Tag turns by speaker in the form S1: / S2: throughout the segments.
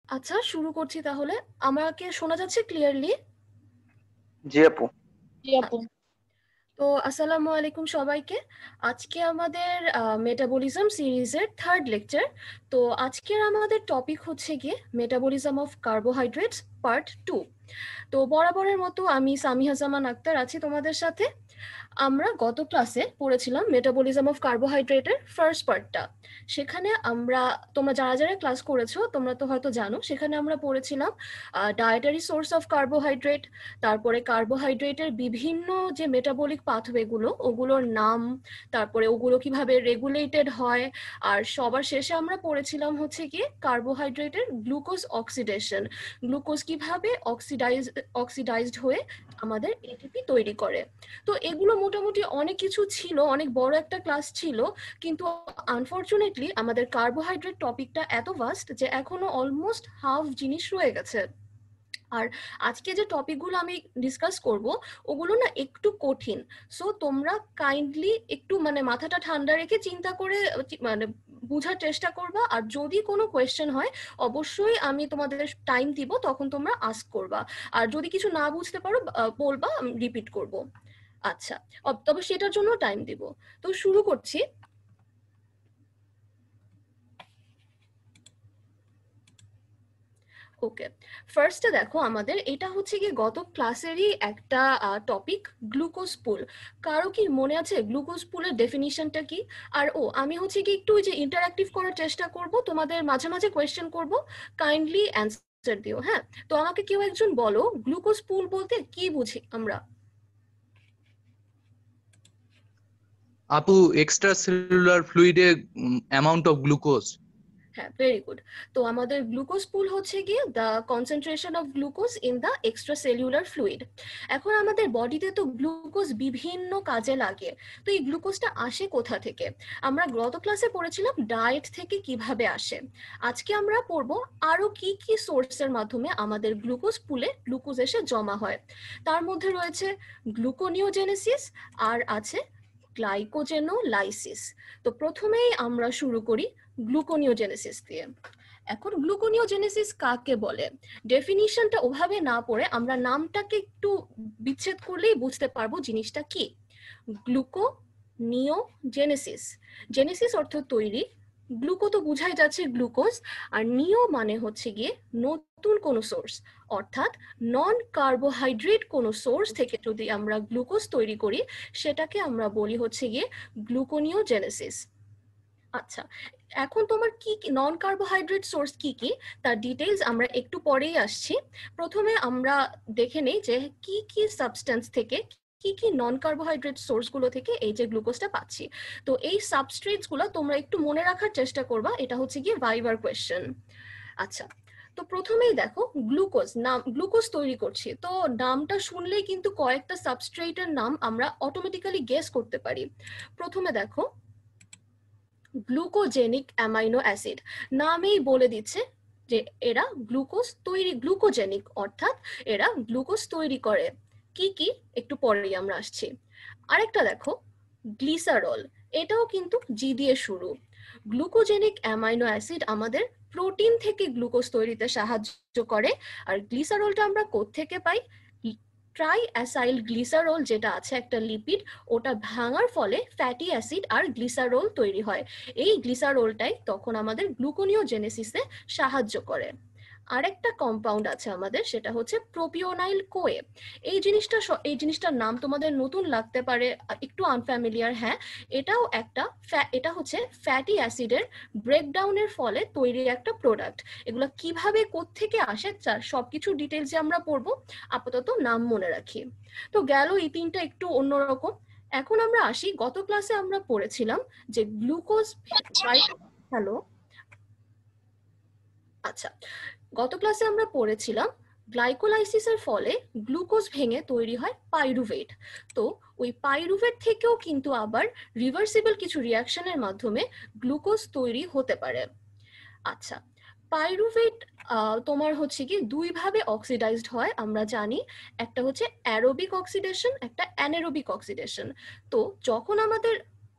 S1: আচ্ছা, শুরু করছি তাহলে। আমাকে শোনা যাচ্ছে ক্লিয়ারলি?
S2: জি আপু।
S3: জি আপু।
S1: তো আসসালামু আলাইকুম সবাইকে। আজকে আমাদের মেটাবলিজম সিরিজের থার্ড লেকচার। তো আজকের আমাদের টপিক হচ্ছে গিয়ে মেটাবলিজম অফ কার্বোহাইড্রেটস পার্ট 2। তো বরাবরের মতো আমি সামিহা জামান আক্তার আছি তোমাদের সাথে। আমরা গত ক্লাসে পড়েছিলাম মেটাবলিজম অফ কার্বোহাইড্রেটের ফার্স্ট পার্টটা। সেখানে আমরা, তোমরা যারা যারা ক্লাস করেছো তোমরা তো হয়তো জানো, সেখানে আমরা পড়েছিলাম ডায়েটারি সোর্স অফ কার্বোহাইড্রেট, তারপরে কার্বোহাইড্রেটের বিভিন্ন যে মেটাবলিক পাথওয়েগুলো ওগুলোর নাম, তারপরে ওগুলো কিভাবে রেগুলেটেড হয়, আর সবার শেষে আমরা পড়েছিলাম হচ্ছে গিয়ে কার্বোহাইড্রেটের গ্লুকোজ অক্সিডেশন, গ্লুকোজ কিভাবে অক্সিডাইজড হয়ে আমাদের এটিপি তৈরি করে। তো এগুলো মোটামুটি অনেক কিছু ছিল, অনেক বড় একটা ক্লাস ছিল, কিন্তু আনফরচুনেটলি আমাদের কার্বোহাইড্রেট টপিকটা এত ভাস্ট যে এখনো অলমোস্ট হাফ জিনিস রয়ে গেছে। আর আজকে যে টপিকগুলো আমি ডিসকাস করব ওগুলো না একটু কঠিন, সো তোমরা কাইন্ডলি একটু মানে মাথাটা ঠান্ডা রেখে চিন্তা করে মানে বোঝার চেষ্টা করবা। আর যদি কোনো কোয়েশ্চেন হয় অবশ্যই আমি তোমাদের টাইম দিব, তখন তোমরা আস্ক করবা। আর যদি কিছু না বুঝতে পারো বলবা, রিপিট করব। আচ্ছা, তবে সেটার জন্য টাইম দিব। তো শুরু করছি। ওকে, ফার্স্টে দেখো আমাদের এটা হচ্ছে কি গত ক্লাসেরই একটা টপিক, গ্লুকোজ পুল। কারো কি মনে আছে গ্লুকোজ পুলের ডেফিনিশনটা কি? আর আমি হচ্ছে কি একটু ওই যে ইন্টারঅ্যাক্টিভ করার চেষ্টা করব, তোমাদের মাঝে মাঝে কোয়েশ্চেন করব, কাইন্ডলি অ্যান্সার দিও। হ্যাঁ, তো আমাকে কেউ একজন বলো গ্লুকোজ পুল বলতে কি বুঝি আমরা?
S4: আপু, এক্সট্রা সেলুলার ফ্লুইডে অ্যামাউন্ট অফ গ্লুকোজ।
S1: হ্যাঁ, ভেরি গুড। তো আমাদের গ্লুকোজ পুল হচ্ছে গিয়ে the concentration of glucose in the extra cellular fluid. এখন আমাদের বডিতে তো গ্লুকোজ বিভিন্ন কাজে লাগে, তো এই গ্লুকোজটা আসে কোথা থেকে? আমরা গত ক্লাসে পড়েছিলাম ডায়েট থেকে কিভাবে আসে। আজকে আমরা পড়বো আরো কি কি সোর্সের মাধ্যমে আমাদের গ্লুকোজ পুলে গ্লুকোজ এসে জমা হয়। তার মধ্যে রয়েছে গ্লুকোনিওজেনেসিস আর আছে গ্লাইকোজেনোলাইসিস। তো প্রথমেই আমরা শুরু করি গ্লুকোনিওজেনেসিস দিয়ে। এখন গ্লুকোনিওজেনেসিস কাকে বলে? ডেফিনিশনটা ওভাবে না পড়ে আমরা নামটাকে একটু বিচ্ছেদ করলেই বুঝতে পারবো জিনিসটা কি। গ্লুকোনিওজেনেসিস, জেনেসিস অর্থ তৈরি, গ্লুকো তো বুঝাই যাচ্ছে গ্লুকোজ, আর নিও মানে হচ্ছে গিয়ে নতুন কোনো সোর্স, অর্থাৎ নন কার্বোহাইড্রেট কোনো সোর্স থেকে যদি আমরা গ্লুকোজ তৈরি করি সেটাকে আমরা বলি হচ্ছে গিয়ে গ্লুকোনিওজেনেসিস। আচ্ছা, এখন তোমার কি কি নন কার্বোহাইড্রেট সোর্স কি কি তার ডিটেইলস আমরা একটু পরেই আসছি। প্রথমে আমরা দেখে নেই যে কি কি সাবস্টেন্স থেকে, কি কি নন কার্বোহাইড্রেট সোর্সগুলো থেকে এই যে গ্লুকোজটা পাচ্ছি। তো এই সাবস্ট্রেটসগুলো তোমরা একটু মনে রাখার চেষ্টা করবা, এটা হচ্ছে গিয়ে ভাইবার কোয়েশ্চেন। আচ্ছা, তো প্রথমেই দেখো গ্লুকোজ নাম, গ্লুকোজ তৈরি করছি, তো নামটা শুনলেই কিন্তু কয়েকটা সাবস্ট্রেটের নাম আমরা অটোমেটিক্যালি গেস করতে পারি। প্রথমে দেখো গ্লুকোজেনিক অ্যামাইনো অ্যাসিড, নামেই বলে দিচ্ছে যে এরা গ্লুকোজ তৈরি, গ্লুকোজেনিক অর্থাৎ এরা গ্লুকোজ তৈরি করে। কি কি একটু পরেই আমরা আসছি। আরেকটা দেখো গ্লিসারল, এটাও কিন্তু জি দিয়ে শুরু। গ্লুকোজেনিক অ্যামাইনো অ্যাসিড আমাদের প্রোটিন থেকে গ্লুকোজ তৈরিতে সাহায্য করে। আর গ্লিসারলটা আমরা কোত্থেকে পাই? ট্রাই অ্যাসাইল গ্লিসারল যেটা আছে একটা লিপিড, ওটা ভাঙার ফলে ফ্যাটি অ্যাসিড আর গ্লিসারল তৈরি হয়। এই গ্লিসারলটাই তখন আমাদের গ্লুকোনিওজেনেসিসে সাহায্য করে। আরেকটা কম্পাউন্ড আছে আমাদের, সেটা হচ্ছে প্রোপিওনাইল কোয়ে। এই জিনিসটার নাম তোমাদের নতুন লাগতে পারে, একটু আনফ্যামিলিয়ার। হ্যাঁ, এটাও একটা এটা হচ্ছে ফ্যাটি অ্যাসিডের ব্রেকডাউনের ফলে তৈরি একটা প্রোডাক্ট। এগুলো কিভাবে কোত্থেকে আসে সবকিছু ডিটেলসে আমরা পড়বো, আপাতত নাম মনে রাখি। তো গেল এই তিনটা একটু অন্যরকম। এখন আমরা আসি, গত ক্লাসে আমরা পড়েছিলাম যে গ্লুকোজ, হ্যালো, আচ্ছা, গত ক্লাসে আমরা পড়েছিলাম গ্লাইকোলাইসিসের ফলে গ্লুকোজ ভেঙে তৈরি হয় পাইরুভেট। তো ওই পাইরুভেট থেকেও কিন্তু আবার রিভার্সিবল কিছু রিয়াকশনের মাধ্যমে গ্লুকোজ তৈরি হতে পারে। আচ্ছা, পাইরুভেট তোমার হচ্ছে কি দুই ভাবে অক্সিডাইজড হয় আমরা জানি, একটা হচ্ছে অ্যারোবিক অক্সিডেশন, একটা অ্যানারোবিক অক্সিডেশন। তো যখন আমাদের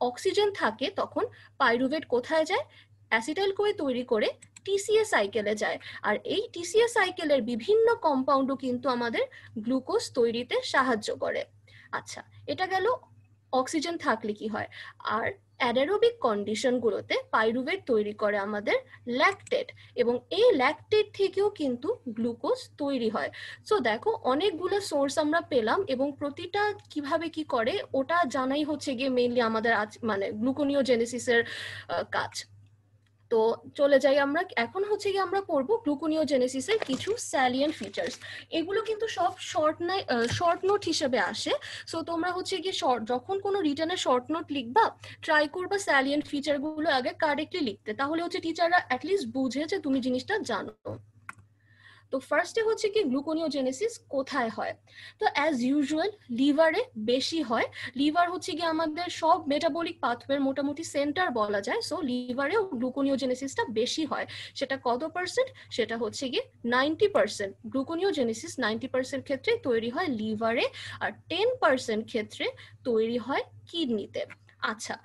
S1: অক্সিজেন থাকে তখন পাইরুভেট কোথায় যায়? অ্যাসিটাইল কোয়ে তৈরি করে টিসিএ সাইকেলে যায়। আর এই টিসিএ সাইকেলের বিভিন্ন কম্পাউন্ডও কিন্তু আমাদের গ্লুকোজ তৈরিতে সাহায্য করে। আচ্ছা, এটা গেল অক্সিজেন থাকলে কি হয়। আর অ্যানারোবিক কন্ডিশনগুলোতে পাইরুভেট তৈরি করে আমাদের ল্যাকটেট, এবং এই ল্যাকটেট থেকেও কিন্তু গ্লুকোজ তৈরি হয়। সো দেখো, অনেকগুলো সোর্স আমরা পেলাম, এবং প্রতিটা কিভাবে কি করে ওটা জানাই হচ্ছে গিয়ে মেইনলি আমাদের মানে গ্লুকোনিওজেনেসিসের কাজ। তো চলে যাই আমরা, এখন হচ্ছে গিয়ে আমরা পড়বো গ্লুকোনিওজেনেসিসের কিছু স্যালিয়েন্ট ফিচার্স। এগুলো কিন্তু সব শর্ট নোট হিসেবে আসে। সো তোমরা হচ্ছে গিয়ে যখন কোনো রিটার্নে শর্ট নোট লিখবা, ট্রাই করবা স্যালিয়েন্ট ফিচারগুলো আগে কারেক্টলি লিখতে, তাহলে হচ্ছে টিচাররা অ্যাটলিস্ট বুঝে যে তুমি জিনিসটা জানো। তো ফার্স্টে হচ্ছে কি গ্লুকোনিওজেনেসিস কোথায় হয়। তো অ্যাজ ইউজুয়াল লিভারে বেশি হয়। লিভার হচ্ছে কি আমাদের সব মেটাবলিক পাথওয়ের মোটামুটি সেন্টার বলা যায়। সো লিভারেও গ্লুকোনিওজেনেসিসটা বেশি হয়। সেটা কত পার্সেন্ট? সেটা হচ্ছে কি 90%। গ্লুকোনিওজেনেসিস 90% ক্ষেত্রে তৈরি হয় লিভারে, আর 10% ক্ষেত্রে তৈরি হয় কিডনিতে। আচ্ছা,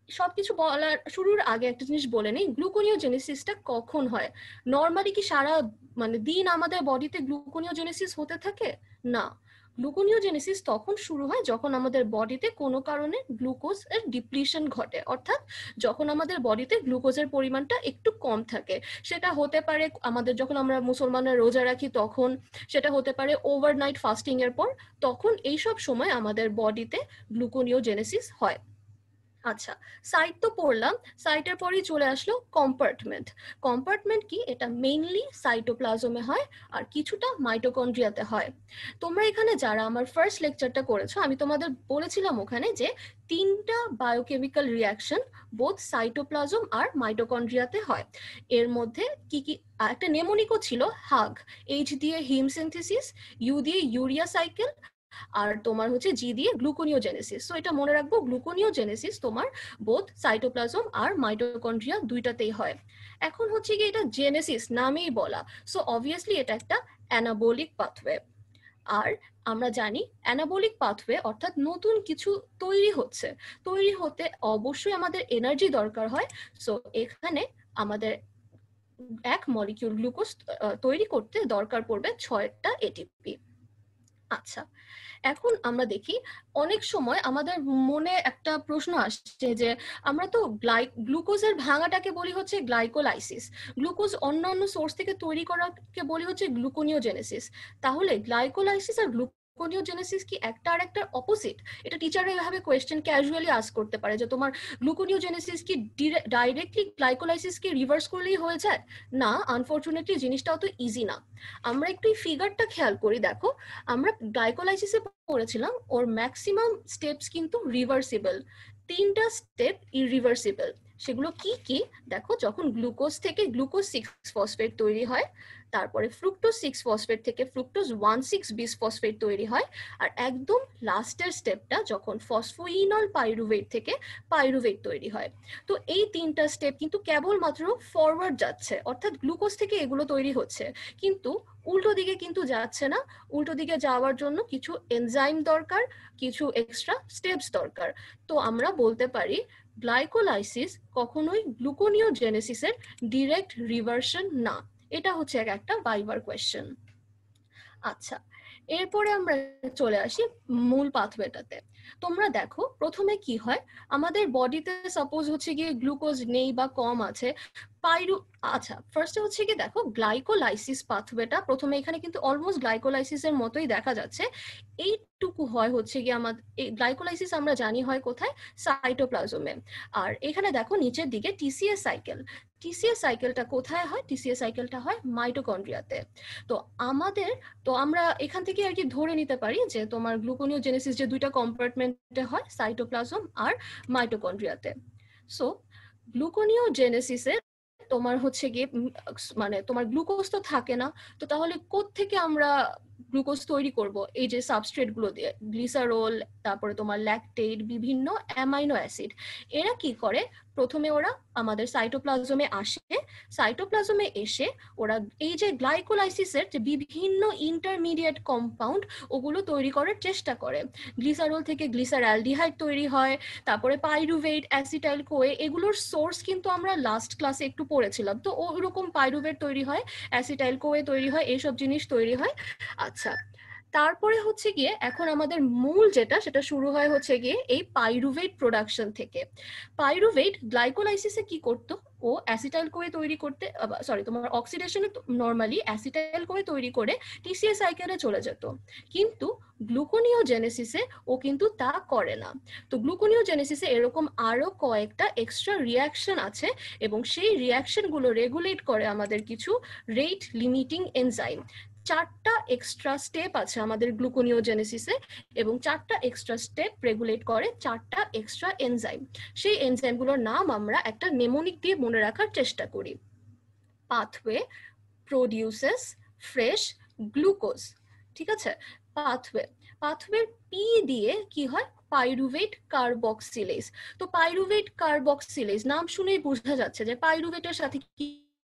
S1: সবকিছু বলার শুরুর আগে একটা জিনিস বলে নেই, গ্লুকোনিওজেনেসিসটা কখন হয়। নর্মালি কি সারা মানে দিন আমাদের বডিতে গ্লুকোনিওজেনেসিস হতে থাকে? না, গ্লুকোনিওজেনেসিস তখন শুরু হয় যখন আমাদের বডিতে কোনো কারণে গ্লুকোজ এর ডিপ্লিশন ঘটে, অর্থাৎ যখন আমাদের বডিতে গ্লুকোজের পরিমাণটা একটু কম থাকে। সেটা হতে পারে আমাদের যখন আমরা মুসলমানরা রোজা রাখি তখন, সেটা হতে পারে ওভারনাইট ফাস্টিং এর পর, তখন এইসব সময় আমাদের বডিতে গ্লুকোনিওজেনেসিস হয়। আচ্ছা, সাইট তো পড়লাম, সাইটের পরেই চলে আসলো কম্পার্টমেন্ট। কম্পার্টমেন্ট কি? এটা মেইনলি সাইটোপ্লাজমে হয় আর কিছুটা মাইটোকন্ড্রিয়াতে হয়। তোমরা এখানে যারা আমার ফার্স্ট লেকচারটা করেছো, আমি তোমাদের বলেছিলাম ওখানে যে 3টা বায়োকেমিক্যাল রিয়াকশন বোথ সাইটোপ্লাজম আর মাইটোকন্ড্রিয়াতে হয়। এর মধ্যে কি কি, একটা নেমোনিকও ছিল, হাগ, এইচ দিয়ে হিম সিনথেসিস, ইউ দিয়ে ইউরিয়া সাইকেল, আর তোমার হচ্ছে জি দিয়ে গ্লুকোনিওজেনেসিস। সো এটা মনে রাখবো, গ্লুকোনিওজেনেসিস তোমার বোথ সাইটোপ্লাজম আর মাইটোকন্ড্রিয়া দুইটাতেই হয়। এখন হচ্ছে কি এটা জেনেসিস নামেই বলা, সো অবভিয়াসলি এটা একটা অ্যানাবলিক পাথওয়ে। আর আমরা জানি অ্যানাবলিক পাথওয়ে অর্থাৎ নতুন কিছু তৈরি হচ্ছে, তৈরি হতে অবশ্যই আমাদের এনার্জি দরকার হয়। সো এখানে আমাদের এক মলিকিউল গ্লুকোজ তৈরি করতে দরকার পড়বে 6টা এটিপি। আচ্ছা, এখন আমরা দেখি অনেক সময় আমাদের মনে একটা প্রশ্ন আসছে যে আমরা তো গ্লুকোজের ভাঙাটাকে বলি হচ্ছে গ্লাইকোলাইসিস, গ্লুকোজ অন্যান্য সোর্স থেকে তৈরি করাকে বলি হচ্ছে গ্লুকোনিওজেনেসিস। তাহলে গ্লাইকোলাইসিস আর গ্লুকোনিওজেনেসিস কি একটা আর একটার অপোজিট? এটা টিচাররা এভাবে কোয়েশ্চেন ক্যাজুয়ালি আস্ক করতে পারে যে তোমার গ্লুকোনিওজেনেসিস কি ডাইরেক্টলি গ্লাইকোলাইসিসকে রিভার্স করলেই হয়ে যায়? না, আনফরচুনেটলি জিনিসটা অত ইজি না। আমরা একটু এই ফিগারটা খেয়াল করি, দেখো আমরা গ্লাইকোলাইসিসে পড়েছিলাম ওর ম্যাক্সিমাম স্টেপস কিন্তু রিভার্সিবল, 3টা স্টেপ ইরিভার্সিবল। সেগুলো কি কি দেখো, যখন গ্লুকোজ থেকে গ্লুকোজ 6 ফসফেট তৈরি হয়, তারপরে ফ্রুক্টোজ 6 ফসফেট থেকে ফ্রুক্টোজ 1,6 বিস ফসফেট তৈরি হয়, আর একদম লাস্টের স্টেপটা যখন ফসফোইনল পাইরুভেট থেকে পাইরুভেট তৈরি হয়। তো এই 3টা স্টেপ কিন্তু কেবলমাত্র ফরওয়ার্ড যাচ্ছে, অর্থাৎ গ্লুকোজ থেকে এগুলো তৈরি হচ্ছে, কিন্তু উল্টো দিকে কিন্তু যাচ্ছে না। উল্টো দিকে যাওয়ার জন্য কিছু এনজাইম দরকার, কিছু এক্সট্রা স্টেপস দরকার। তো আমরা বলতে পারি গ্লাইকোলাইসিস কখনোই গ্লুকোনিওজেনেসিসের ডিরেক্ট রিভার্সন না। এটা হচ্ছে একটা ভাইবার কোয়েশ্চেন। আচ্ছা, এরপরে আমরা চলে আসি মূল পাথওয়েটাতে। তোমরা দেখো প্রথমে কি হয়, আমাদের বডিতে সাপোজ হচ্ছে গিয়ে গ্লুকোজ নেই বা কম আছে, আচ্ছা ফার্স্টে হচ্ছে কি দেখো গ্লাইকোলাইসিস পাথওয়েটা প্রথমে এখানে কিন্তু অলমোস্ট গ্লাইকোলাইসিসের মতোই দেখা যাচ্ছে। এইটুকু হয় হচ্ছে গিয়ে আমাদের গ্লাইকোলাইসিস আমরা জানি হয় কোথায়, সাইটোপ্লাজমে। আর এখানে দেখো নিচের দিকে টিসিএ সাইকেল, টিসিএ সাইকেলটা কোথায় হয়? টিসিএ সাইকেলটা হয় মাইটোকন্ড্রিয়াতে। তো আমরা এখান থেকে আর কি ধরে নিতে পারি যে তোমার গ্লুকোনিওজেনেসিস যে দুইটা কম্পার্টমেন্টে হয়, সাইটোপ্লাজম আর মাইটোকন্ড্রিয়াতে। সো গ্লুকোনিওজেনেসিসে তোমার হচ্ছে গিয়ে মানে তোমার গ্লুকোজ তো থাকে না, তো তাহলে কোত্থেকে আমরা গ্লুকোজ তৈরি করব? এই যে সাবস্ট্রেট গুলো দিয়ে, গ্লিসারল, তারপরে তোমার ল্যাকটেট, বিভিন্ন অ্যামাইনো অ্যাসিড, এরা কি করে প্রথমে ওরা আমাদের সাইটোপ্লাজমে আসে, সাইটোপ্লাজমে এসে ওরা এই যে গ্লাইকোলাইসিসের যে বিভিন্ন ইন্টারমিডিয়েট কম্পাউন্ড ওগুলো তৈরি করার চেষ্টা করে। গ্লিসারল থেকে গ্লিসারঅ্যালডিহাইড তৈরি হয়, তারপরে পাইরুভেট, অ্যাসিটাইল কোয়ে, এগুলোর সোর্স কিন্তু আমরা লাস্ট ক্লাসে একটু পড়েছিলাম। তো ওরকম পাইরুভেট তৈরি হয়, অ্যাসিটাইল কোয়ে তৈরি হয়, এইসব জিনিস তৈরি হয়। আচ্ছা, তারপরে হচ্ছে গিয়ে এখন আমাদের মূল যেটা সেটা শুরু হয় হচ্ছে গিয়ে এই পাইরুভেট প্রোডাকশন থেকে। পাইরুভেট গ্লাইকোলাইসিসে কি করতো, ও অ্যাসিটাইল কোয়ে তৈরি করতে, সরি তোমার অক্সিডেশনে নরমালি অ্যাসিটাইল কোয়ে তৈরি করে টিসিএ সাইকেলে চলে যেত, কিন্তু গ্লুকোনিওজেনেসিসে ও কিন্তু তা করে না। তো গ্লুকোনিওজেনেসিসে এরকম আরো কয়েকটা এক্সট্রা রিয়াকশন আছে এবং সেই রিয়াকশনগুলো রেগুলেট করে আমাদের কিছু রেট লিমিটিং এনজাইম। 4টা এক্সট্রা স্টেপ আছে আমাদের গ্লুকোনিওজেনেসিসে এবং 4টা এক্সট্রা স্টেপ রেগুলেট করে 4টা এক্সট্রা এনজাইম। সেই এনজাইমগুলোর নাম আমরা একটা নেমোনিক দিয়ে মনে রাখার চেষ্টা করি। পাথওয়ে প্রডিউসেস ফ্রেশ গ্লুকোজ, ঠিক আছে? পাথওয়ে পি দিয়ে কি হয়, পাইরুভেট কার্বক্সিলেজ। তো পাইরুভেট কার্বক্সিলেজ নাম শুনেই বোঝা যাচ্ছে যে পাইরুভেটের সাথে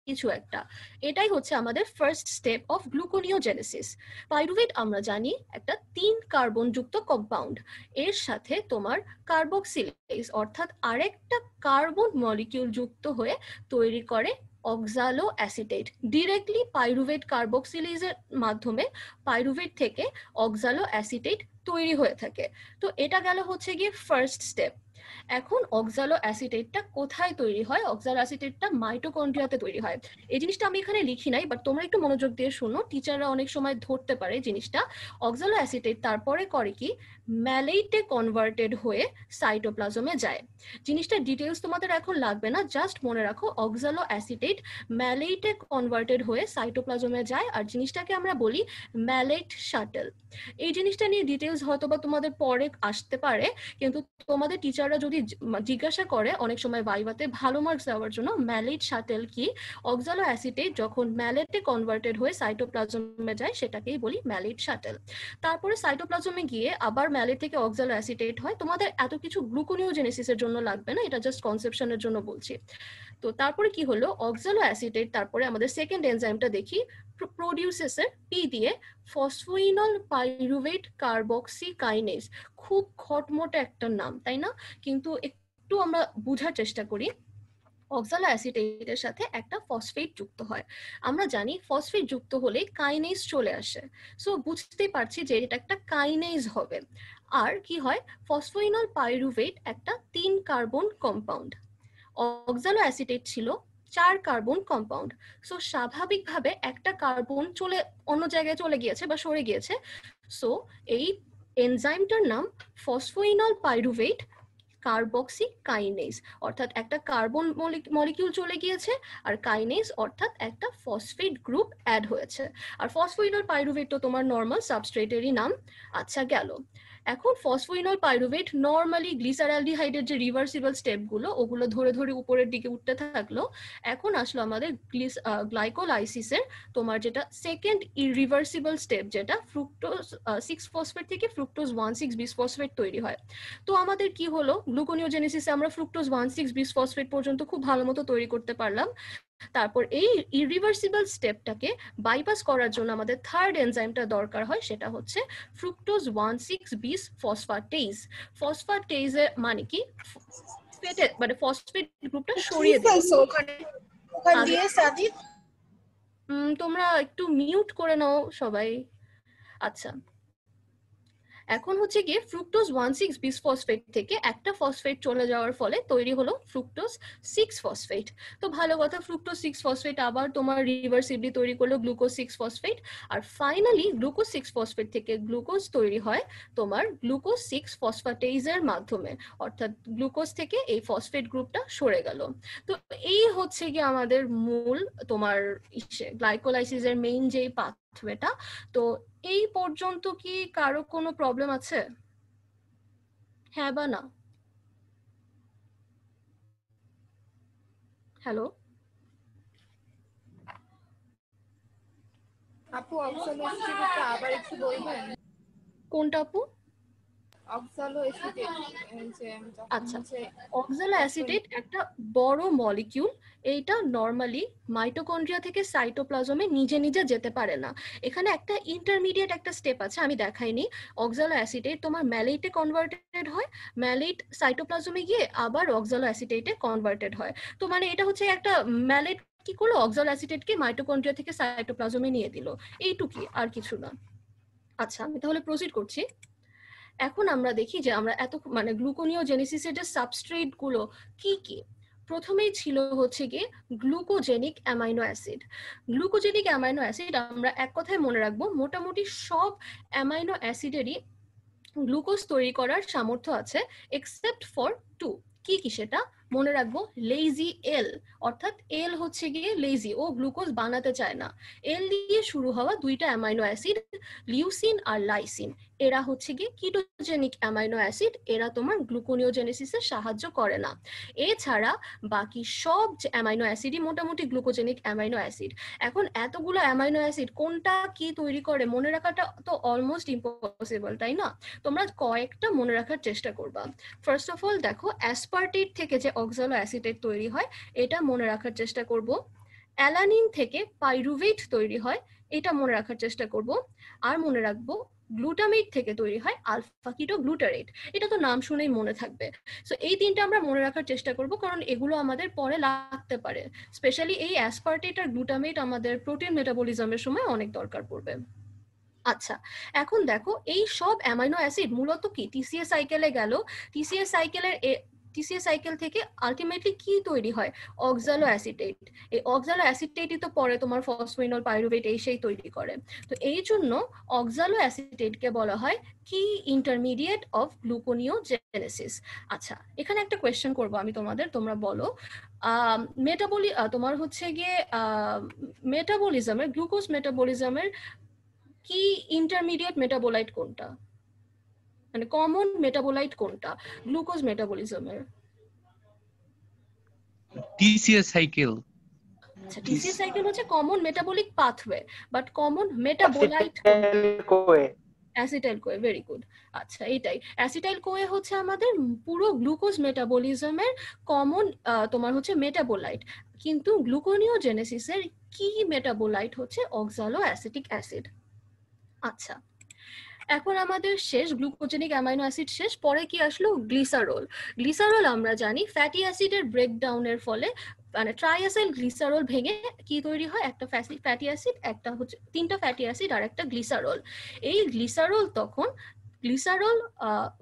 S1: কিছু একটা, এটাই হচ্ছে আমাদের first step of gluconeogenesis. Pyruvate আমরা জানি একটা 3 কার্বন যুক্ত কম্পাউন্ড, এর সাথে তোমার কার্বক্সিলেজ অর্থাৎ আরেকটা কার্বন মলিকিউল যুক্ত হয়ে তৈরি করে অক্সালো অ্যাসিটেট। ডিরেক্টলি পাইরুভেট কার্বক্সিলেজের মাধ্যমে পাইরুভেট থেকে অক্সালো অ্যাসিটেট তৈরি হয়ে থাকে। তো এটা গেল হচ্ছে গিয়ে ফার্স্ট স্টেপ। এখন অক্সালো অ্যাসিটেটটা কোথায় তৈরি হয়? অক্সালো অ্যাসিটেটটা মাইটোকন্ড্রিয়াতে তৈরি হয়। এই জিনিসটা আমি এখানে লিখি নাই, বাট তোমরা একটু মনোযোগ দিয়ে শোনো, টিচাররা অনেক সময় ধরতে পারে জিনিসটা। অক্সালো অ্যাসিটেট তারপরে করে কি, ম্যালেইটে কনভার্টেড হয়ে সাইটোপ্লাজমে যায়। জিনিসটা ডিটেলস তোমাদের এখন লাগবে না, জাস্ট মনে রাখো অক্সালো অ্যাসিটেট ম্যালেইটে কনভার্টেড হয়ে সাইটোপ্লাজমে যায়, আর জিনিসটাকে আমরা বলি ম্যালেট শাটল। এই জিনিসটা নিয়ে ডিটেলস হয়তো বা তোমাদের পরে আসতে পারে, কিন্তু তোমাদের টিচাররা যদি জিজ্ঞাসা করে অনেক সময় ভাইভাতে ভালো মার্কস দেওয়ার জন্য, ম্যালেট শাটেল কি, অক্সালো অ্যাসিটেট যখন ম্যালেটে কনভার্টেড হয়ে সাইটোপ্লাজমে যায় সেটাকেই বলি ম্যালেট শাটেল। তারপরে সাইটোপ্লাজমে গিয়ে আবার ম্যালেট থেকে অক্সালো অ্যাসিটেট হয়। তোমাদের এত কিছু গ্লুকোনিওজেনেসিসের জন্য লাগবে না, এটা জাস্ট কনসেপশনের জন্য বলছি। তো তারপরে কি হলো, অক্সালো অ্যাসিটেট তারপরে আমাদের সেকেন্ড এনজাইমটা দেখি, প্রোডিউসেসের পি দিয়ে ফসফোইনল পাইরুভেট কার্বক্সি কাইনেজ। খুব খটমটে একটা নাম, তাই না? কিন্তু একটু আমরা বোঝার চেষ্টা করি। অক্সালো অ্যাসিটেটের সাথে একটা ফসফেট যুক্ত হয়। আমরা জানি ফসফেট যুক্ত হলে কাইনেজ চলে আসে, সো বুঝতেই পারছি যে এটা একটা কাইনেজ হবে। আর কি হয়, ফসফোইনল পাইরুভেট একটা 3 কার্বন কম্পাউন্ড, অক্সালো অ্যাসিটেট ছিল 4 কার্বন কম্পাউন্ড। সো স্বাভাবিকভাবে একটা কার্বন অন্য জায়গায় চলে গিয়েছে বা সরে গিয়েছে। সো এই এনজাইমটার নাম ফসফোইনল পাইরুভেট কার্বক্সি কাইনেজ, অর্থাৎ একটা কার্বন মলিকিউল চলে গিয়েছে আর কাইনেজ অর্থাৎ একটা ফসফেট গ্রুপ অ্যাড হয়েছে। আর ফসফোইনল পাইরুভেট তো তোমার নর্মাল সাবস্ট্রেটেরই নাম। আচ্ছা গেল। এখন ফসফোইনল পাইরুভেট নর্মালি গ্লিসারঅ্যালডিহাইডের যে রিভার্সিবল স্টেপগুলো ওগুলো ধরে ধরে উপরের দিকে উঠতে থাকলো। এখন আসলো আমাদের গ্লাইকোলাইসিসের তোমার যেটা সেকেন্ড ইরিভার্সিবল স্টেপ, যেটা ফ্রুক্টোজ 6 ফসফেট থেকে ফ্রুক্টোজ 1,6 বিসফসফেট তৈরি হয়। তো আমাদের কি হলো, গ্লুকোনিওজেনেসিসে আমরা ফ্রুক্টোজ 1,6 বিসফসফেট পর্যন্ত খুব ভালো মতো তৈরি করতে পারলাম। তারপর এই ইরিভার্সিবল স্টেপটাকে বাইপাস করার জন্য আমাদের থার্ড এনজাইমটা দরকার হয়, সেটা হচ্ছে ফ্রুক্টোজ 1,6 বিস ফসফাটেজ। ফসফাটেজের মানে কি, মানে ফসফেট গ্রুপটা সরিয়ে দেয়।
S3: ওখান দিয়ে সাজিদ
S1: তোমরা একটু মিউট করে নাও সবাই। আচ্ছা, এখন হচ্ছে গিয়ে ফ্রুক্টোজ 1,6 বিসফসফেট থেকে একটা ফসফেট চলে যাওয়ার ফলে তৈরি হলো ফ্রুক্টোজ 6 ফসফেট। তো ভালো কথা, ফ্রুক্টোজ 6 ফসফেট আবার তোমার রিভার্সিবলি তৈরি করলো গ্লুকোজ 6 ফসফেট, আর ফাইনালি গ্লুকোজ 6 ফসফেট থেকে গ্লুকোজ তৈরি হয় তোমার গ্লুকোজ 6 ফসফাটেজের মাধ্যমে, অর্থাৎ গ্লুকোজ থেকে এই ফসফেট গ্রুপটা সরে গেল। তো এই হচ্ছে গিয়ে আমাদের মূল তোমার গ্লাইকোলাইসিসের মেইন যেই পাথওয়েটা। তো এই পর্যন্ত কি কারো কোনো প্রবলেম আছে? হ্যাঁ বা না? হ্যালো
S3: আপু অক্সালো অ্যাসিটেটটা আবার একটু বলবেন?
S1: কোনটা আপু?
S3: অক্সালো অ্যাসিটেট
S1: আচ্ছা, অক্সালো অ্যাসিটেট একটা বড় মলিকিউল। এইটা নরমালি মাইটোকন্ড্রিয়া থেকে সাইটোপ্লাজমে নিজে নিজে যেতে পারে না। এখানে একটা ইন্টারমিডিয়েট একটা স্টেপ আছে, আমি দেখাইনি। অক্সালো অ্যাসিটেট তোমার ম্যালেটে কনভার্টেড হয়, ম্যালেট সাইটোপ্লাজমে গিয়ে আবার অক্সালো অ্যাসিটেটে কনভার্টেড হয়। তো মানে এটা হচ্ছে একটা ম্যালেট কি করলো, অক্সালো অ্যাসিটেটকে মাইটোকন্ড্রিয়া থেকে সাইটোপ্লাজমে নিয়ে দিল, এইটুকুই, আর কিছু না। আচ্ছা, আমি তাহলে প্রসিড করছি। এখন আমরা দেখি যে আমরা এত মানে গ্লুকোনিওজেনেসিসের যে সাবস্ট্রেট গুলো কি কি। প্রথমেই ছিল হচ্ছে গিয়ে glucogenic amino acid. Glucogenic amino acid আমরা এক কথায় মনে রাখবো, মোটামুটি সব অ্যামাইনো অ্যাসিডেরই গ্লুকোজ তৈরি করার সামর্থ্য আছে এক্সেপ্ট ফর 2। কি কি সেটা মনে রাখবো, লেজি এল, অর্থাৎ এল হচ্ছে গিয়ে লেজি, ও গ্লুকোজ বানাতে চায় না। এল দিয়ে শুরু হওয়া দুইটা অ্যামাইনো অ্যাসিড, লিউসিন আর লাইসিন, এরা হচ্ছে গিয়ে কিটোজেনিক অ্যামাইনো অ্যাসিড, এরা তোমার গ্লুকোনিওজেনেসিসে সাহায্য করে না। এছাড়া বাকি সব অ্যামাইনো অ্যাসিডই মোটামুটি গ্লুকোজেনিক অ্যামাইনো অ্যাসিড। এখন এতগুলো অ্যামাইনো অ্যাসিড কোনটা কি তৈরি করে মনে রাখাটা তো অলমোস্ট ইম্পসিবল, তাই না? তোমরা কয়েকটা মনে রাখার চেষ্টা করবা। ফার্স্ট অফ অল দেখো, অ্যাসপার্টেট থেকে যে অক্সালো অ্যাসিটেট তৈরি হয় এটা মনে রাখার চেষ্টা করব। অ্যালানিন থেকে পাইরুভেট তৈরি হয়, এটা মনে রাখার চেষ্টা করব। আর মনে রাখবো গ্লুটামেট থেকে তৈরি হয় আলফা কিটো গ্লুটারেট, এটা তো নাম শুনেই মনে থাকবে। সো এই তিনটা আমরা মনে রাখার চেষ্টা করব, কারণ এগুলো আমাদের পরে লাগতে পারে। স্পেশালি এই অ্যাসপার্টেট আর গ্লুটামেট আমাদের প্রোটিন মেটাবলিজমের সময় অনেক দরকার পড়বে। আচ্ছা, এখন দেখো এই সব অ্যামাইনো অ্যাসিড মূলত কি টিসিএ সাইকেলে গেল, টিসিএ সাইকেল থেকে আলটিমেটলি কি তৈরি হয়, অক্সালো অ্যাসিটেট। এই অক্সালো অ্যাসিটেটই তো পরে তোমার ফসফেনল পাইরুভেট এই সেই তৈরি করে। তো এই জন্য অক্সালো অ্যাসিটেটকে বলা হয় কি ইন্টারমিডিয়েট অফ গ্লুকোনিওজেনেসিস। আচ্ছা, এখানে একটা কোয়েশ্চেন করবো আমি তোমাদের, তোমরা বলো তোমার হচ্ছে গিয়ে মেটাবলিজমের, গ্লুকোজ মেটাবলিজমের কি ইন্টারমিডিয়েট মেটাবোলাইট কোনটা, মানে কমন মেটাবোলাইট কোনটা গ্লুকোজ মেটাবলিজমের?
S4: TCS cycle.
S1: আচ্ছা, টিসিএস সাইকেল হচ্ছে common metabolic pathway, but common metabolite acetyl CoA. Very good. আচ্ছা, এইটাই অ্যাসিটাইল কোয়ে হচ্ছে আমাদের পুরো গ্লুকোজ মেটাবলিজমের কমন তোমার হচ্ছে মেটাবোলাইট, কিন্তু গ্লুকোনিওজেনেসিসের কি মেটাবোলাইট হচ্ছে অক্সালো অ্যাসিটিক অ্যাসিড। আচ্ছা, এখন আমাদের শেষ গ্লুকোজেনিক অ্যামাইনো অ্যাসিড শেষ, পরে কি আসলো, গ্লিসারল। গ্লিসারল আমরা জানি ফ্যাটি অ্যাসিডের ব্রেকডাউনের ফলে মানে ট্রাইঅ্যাসাইল গ্লিসারল ভেঙে কি তৈরি হয়, একটা ফ্যাটি অ্যাসিড, একটা হচ্ছে তিনটা ফ্যাটি অ্যাসিড আর একটা গ্লিসারল। এই গ্লিসারল তখন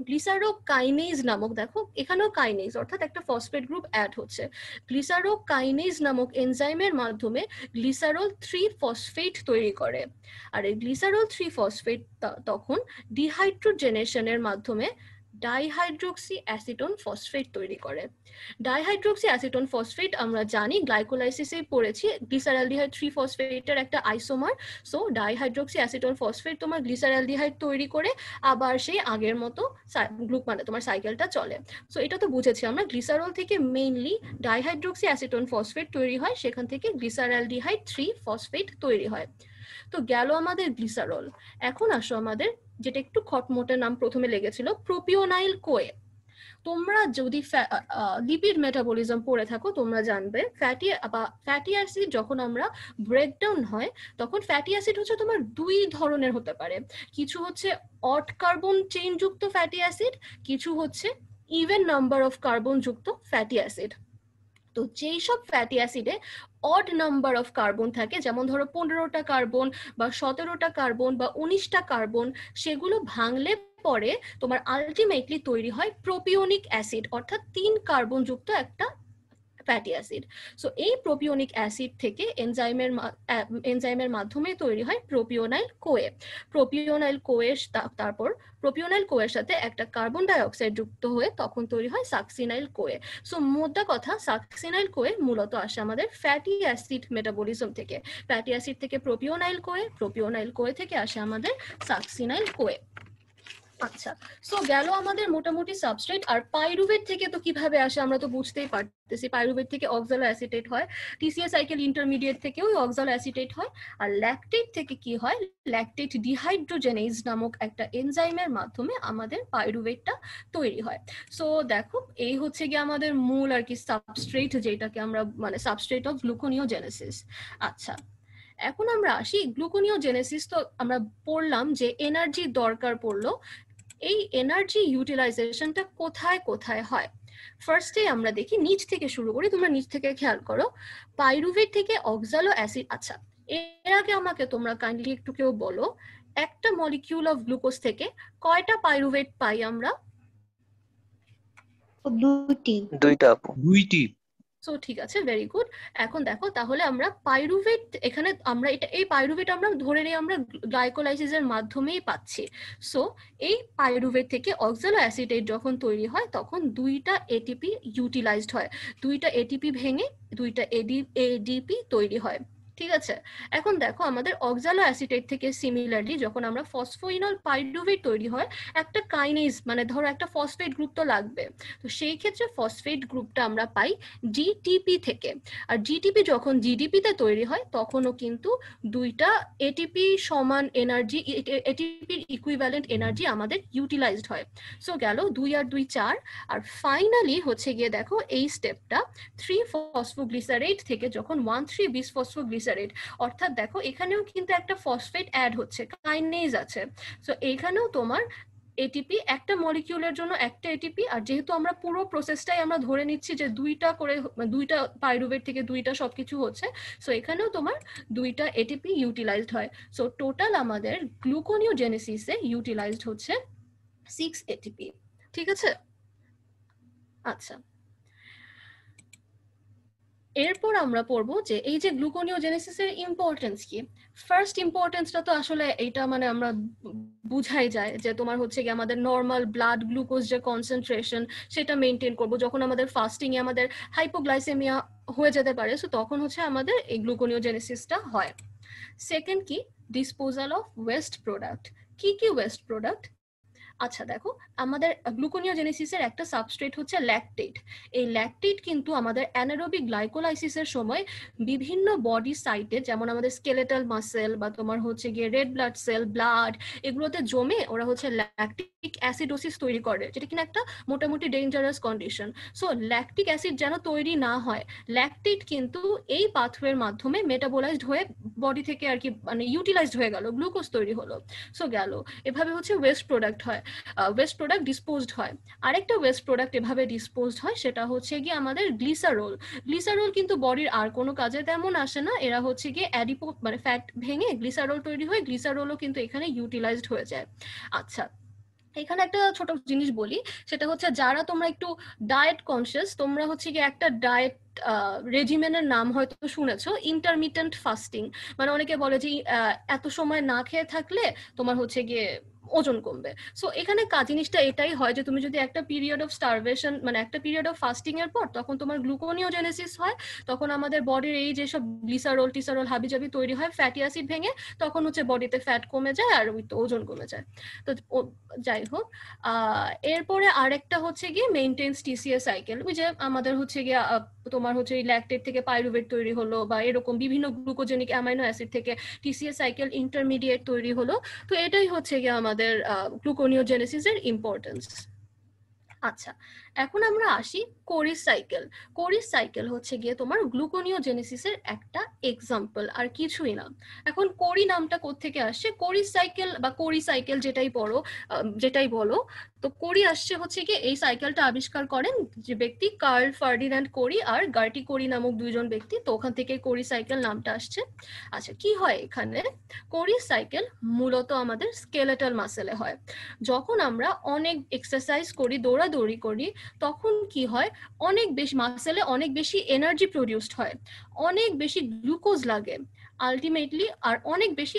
S1: গ্লিসারোকাইনেজ নামক, দেখো এখানেও কাইনেজ অর্থাৎ একটা ফসফেট গ্রুপ অ্যাড হচ্ছে, গ্লিসারোকাইনেজ নামক এনজাইমের মাধ্যমে গ্লিসারল 3 ফসফেট তৈরি করে। আর এই গ্লিসারল 3 ফসফেট তখন ডিহাইড্রোজেনেশনের মাধ্যমে ডাইহাইড্রোক্সি অ্যাসিটোন ফসফেট তৈরি করে। ডাইহাইড্রোক্সি অ্যাসিটোন ফসফেট আমরা জানি গ্লাইকোলাইসিসে পড়েছি, গ্লিসারঅ্যালডিহাইড 3 ফসফেটের একটা isomer. So dihydroxy acetone phosphate তোমার গ্লিসারঅ্যালডিহাইড তৈরি করে আবার সেই আগের মতো মানে তোমার সাইকেলটা চলে। সো এটা তো বুঝেছি আমরা, গ্লিসারল থেকে মেইনলি ডাইহাইড্রোক্সি অ্যাসিটোন ফসফেট তৈরি হয়, সেখান থেকে গ্লিসারঅ্যালডিহাইড 3 ফসফেট তৈরি হয়। তো গেল আমাদের গ্লিসারল। এখন আসো আমাদের যেটা একটু খটমটে নাম প্রথমে লেগেছিল, প্রোপিওনাইল কোয়ে। তোমরা যদি লিপিড মেটাবলিজম পড়ে থাকো তোমরা জানবে ফ্যাটি অ্যাসিড যখন আমরা ব্রেকডাউন হয় তখন ফ্যাটি অ্যাসিড হচ্ছে তোমার দুই ধরনের হতে পারে, কিছু হচ্ছে অড কার্বন চেইন যুক্ত ফ্যাটি অ্যাসিড, কিছু হচ্ছে ইভেন নাম্বার অফ কার্বন যুক্ত ফ্যাটি অ্যাসিড। তো যেই সব ফ্যাটি অ্যাসিডে অড নাম্বার অফ কার্বন থাকে, যেমন ধরো 15টা কার্বন বা 17টা কার্বন বা 19টা কার্বন, সেগুলো ভাঙলে পরে তোমার আলটিমেটলি তৈরি হয় প্রোপিওনিক অ্যাসিড, অর্থাৎ 3 কার্বন যুক্ত একটা ফ্যাটি অ্যাসিড। সো এই প্রোপিওনিক অ্যাসিড থেকে এনজাইমের মাধ্যমে তৈরি হয় প্রোপিওনাইল কোয়ে। প্রোপিওনাইল কোয়ে তারপর প্রোপিওনাইল কোয়ের সাথে একটা কার্বন ডাই অক্সাইড যুক্ত হয়ে তখন তৈরি হয় সাকসিনাইল কোয়ে। সো মোদ্দা কথা, সাকসিনাইল কোয়ে মূলত আসে আমাদের ফ্যাটি অ্যাসিড মেটাবলিজম থেকে। ফ্যাটি অ্যাসিড থেকে প্রোপিওনাইল কোয়ে, প্রোপিওনাইল কোয়ে থেকে আসে আমাদের সাকসিনাইল কোয়ে। আচ্ছা, সো গেল আমাদের মোটামুটি সাবস্ট্রেট। আর পাইরুভেট থেকে তো কিভাবে আসে আমরা তো বুঝতেই পারতেছি, পাইরুভেট থেকে অক্সালো অ্যাসিটেট হয়, টিসিএস সাইকেল ইন্টারমিডিয়েট থেকেও অক্সালো অ্যাসিটেট হয়। আর ল্যাকটেট থেকে কি হয়, ল্যাকটেট ডিহাইড্রোজেনেজ নামক একটা এনজাইমের মাধ্যমে আমাদের পাইরুভেটটা তৈরি হয়। সো দেখো, এই হচ্ছে গিয়ে আমাদের মূল আর কি সাবস্ট্রেট, যেটাকে আমরা মানে সাবস্ট্রেট অফ গ্লুকোনিওজেনেসিস। আচ্ছা, এখন আমরা আসি গ্লুকোনিওজেনেসিস। তো আমরা পড়লাম যে এনার্জি দরকার পড়লো, এই এনার্জি ইউটিলাইজেশনটা কোথায় কোথায় হয়। ফার্স্টে আমরা দেখি, নিচ থেকে শুরু করি, তোমরা নিচ থেকে খেয়াল করো, পাইরুভেট থেকে অক্সালো অ্যাসিড। আচ্ছা, এর আগে আমাকে তোমরা কাইন্ডলি একটু কেউ বলো, একটা মলিকিউল অফ গ্লুকোজ থেকে কয়টা পাইরুভেট পাই আমরা?
S2: দুইটা আপু।
S4: দুইটি।
S1: সো ঠিক আছে, ভেরি গুড। এখন দেখো, তাহলে আমরা পাইরুভেট, এখানে আমরা এই পাইরুভেট আমরা ধরে নিই আমরা গ্লাইকোলাইসিসের মাধ্যমেই পাচ্ছি। সো এই পাইরুভেট থেকে অক্সালো অ্যাসিটেট যখন তৈরি হয় তখন দুইটা এটিপি ইউটিলাইজড হয়, দুইটা এটিপি ভেঙে দুইটা এডিপি তৈরি হয়। ঠিক আছে, এখন দেখো আমাদের অক্সালো অ্যাসিটেট থেকে সিমিলারলি যখন আমরা ফসফোইনল পাইরুভেট তৈরি হয়, একটা কাইনেজ মানে ধরো একটা ফসফেট গ্রুপ তো লাগবে, তো সেই ক্ষেত্রে ফসফেট গ্রুপটা আমরা পাই জিটিপি থেকে। আর জিটিপি যখন জিডিপিতে তৈরি হয় তখনও কিন্তু দুইটা এটিপি সমান এনার্জি, এটিপির ইকুইভ্যালেন্ট এনার্জি আমাদের ইউটিলাইজড হয়। সো গেল 2 আর 2 4। আর ফাইনালি হচ্ছে গিয়ে দেখো এই স্টেপটা 3 ফসফোগ্লিসারেট থেকে যখন 1,3 বিস ফসফোগ্লিসারেট, অর্থাৎ দেখো এখানেও কিন্তু একটা ফসফেট অ্যাড হচ্ছে, কাইনেজ আছে। সো এখানেও তোমার এটিপি, একটা মলিকিউলের জন্য একটা এটিপি। আর যেহেতু আমরা পুরো প্রসেসটাই আমরা ধরে নিচ্ছি যে দুইটা করে, দুইটা পাইরুভেট থেকে দুইটা সবকিছু হচ্ছে, সো এখানেও তোমার দুইটা এটিপি ইউটিলাইজড হয়। সো টোটাল আমাদের গ্লুকোনিওজেনেসিসে ইউটিলাইজড হচ্ছে 6 এটিপি। ঠিক আছে, আচ্ছা, এরপর আমরা পড়বো যে এই যে গ্লুকোনিওজেনেসিসের ইম্পর্টেন্স কি। ফার্স্ট ইম্পর্টেন্সটা তো আসলে এইটা মানে আমরা বুঝাই যায় যে তোমার হচ্ছে কি আমাদের নর্মাল ব্লাড গ্লুকোজ যে কনসেন্ট্রেশন সেটা মেনটেন করবো। যখন আমাদের ফাস্টিং এ আমাদের হাইপোগ্লাইসেমিয়া হয়ে যেতে পারে, সো তখন হচ্ছে আমাদের এই গ্লুকোনিওজেনেসিসটা হয়। সেকেন্ড কি, ডিসপোজাল অফ ওয়েস্ট প্রোডাক্ট। কি কি ওয়েস্ট প্রোডাক্ট? আচ্ছা দেখো, আমাদের গ্লুকোনিওজেনেসিসের একটা সাবস্ট্রেট হচ্ছে ল্যাকটেট। এই ল্যাকটেট কিন্তু আমাদের অ্যানারোবিক গ্লাইকোলাইসিসের সময় বিভিন্ন বডি সাইটে, যেমন আমাদের স্কেলেটাল মাসেল বা তোমার হচ্ছে গিয়ে রেড ব্লাড সেল, ব্লাড, এগুলোতে জমে ওরা হচ্ছে ল্যাকটিক অ্যাসিডোসিস তৈরি করে, যেটা কিনা একটা মোটামুটি dangerous condition. So lactic acid যেন তৈরি না হয়, ল্যাকটেট কিন্তু এই পাথওয়ের মাধ্যমে মেটাবোলাইজড হয়ে বডি থেকে আর কি মানে ইউটিলাইজড হয়ে গেল, গ্লুকোজ তৈরি হলো। সো গেল, এভাবে হচ্ছে ওয়েস্ট প্রোডাক্ট হয়, ওয়েস্ট প্রোডাক্ট ডিসপোজড হয়। আরেকটা ওয়েস্ট প্রোডাক্ট এভাবে ডিসপোজড হয়, সেটা হচ্ছে গিয়ে আমাদের গ্লিসারল। গ্লিসারল কিন্তু বডির আর কোনো কাজে তেমন আসে না, এরা হচ্ছে গিয়ে অ্যাডিপো মানে ফ্যাট ভেঙে গ্লিসারল তৈরি হয়, গ্লিসারলও কিন্তু এখানে ইউটিলাইজড হয়ে যায়। আচ্ছা, এখানে একটা ছোট জিনিস বলি, সেটা হচ্ছে যারা তোমরা একটু ডায়েট কনসিয়াস, তোমরা হচ্ছে গিয়ে একটা ডায়েট রেজিমেনের নাম হয়তো শুনেছো, ইন্টারমিটেন্ট ফাস্টিং। মানে অনেকে বলে যে এত সময় না খেয়ে থাকলে তোমার হচ্ছে গিয়ে ওজন কমবে। সো এখানে জিনিসটা এটাই হয় যে তুমি যদি একটা পিরিয়ড অফ স্টারভেশন মানে একটা পিরিয়ড অফ ফাস্টিং এর পর তখন তোমার গ্লুকোনিওজেনেসিস হয়, তখন আমাদের বডির এই যেসব গ্লিসারল টিসারল হাবিজাবি তৈরি হয় ফ্যাটি অ্যাসিড ভেঙে, তখন হচ্ছে বডিতে ফ্যাট কমে যায় আর ওজন কমে যায়। তো যাই হোক, এরপরে আরেকটা হচ্ছে গিয়ে মেইনটেন্স টিসিএস সাইকেল। ওই যে আমাদের হচ্ছে গিয়ে তোমার হচ্ছে এই ল্যাকটেট থেকে পাইরুভেট তৈরি হলো বা এরকম বিভিন্ন গ্লুকোজেনিক অ্যামাইনো অ্যাসিড থেকে টিসিএস সাইকেল ইন্টারমিডিয়েট তৈরি হলো। তো এটাই হচ্ছে গিয়ে আমাদের গ্লুকোনিওজেনেসিসের ইম্পর্টেন্স। আচ্ছা, এখন আমরা আসি কোরিস সাইকেল। কোরিস সাইকেল হচ্ছে গিয়ে তোমার গ্লুকোনিওজেনেসিসের একটা এক্সাম্পল, আর কিছুই না। এখন কোরি নামটা কোত্থেকে আসছে? কোরিস সাইকেল বা কোরি সাইকেল যেটাই বলো, তো কোরি আসছে হচ্ছে গিয়ে এই সাইকেলটা আবিষ্কার করেন যে ব্যক্তি কার্ল ফার্ডিন্যান্ড কোরি আর গার্টি কোরি নামক দুইজন ব্যক্তি, তো ওখান থেকে কোরি সাইকেল নামটা আসছে। আচ্ছা, কি হয় এখানে? কোরিস সাইকেল মূলত আমাদের স্কেলেটাল মাসেলে হয়। যখন আমরা অনেক এক্সারসাইজ করি, দৌড়াদৌড়ি করি, তখন কি হয়, অনেক বেশি মাসেলে অনেক বেশি এনার্জি প্রডিউসড হয়, অনেক বেশি গ্লুকোজ লাগে আলটিমেটলি, আর অনেক বেশি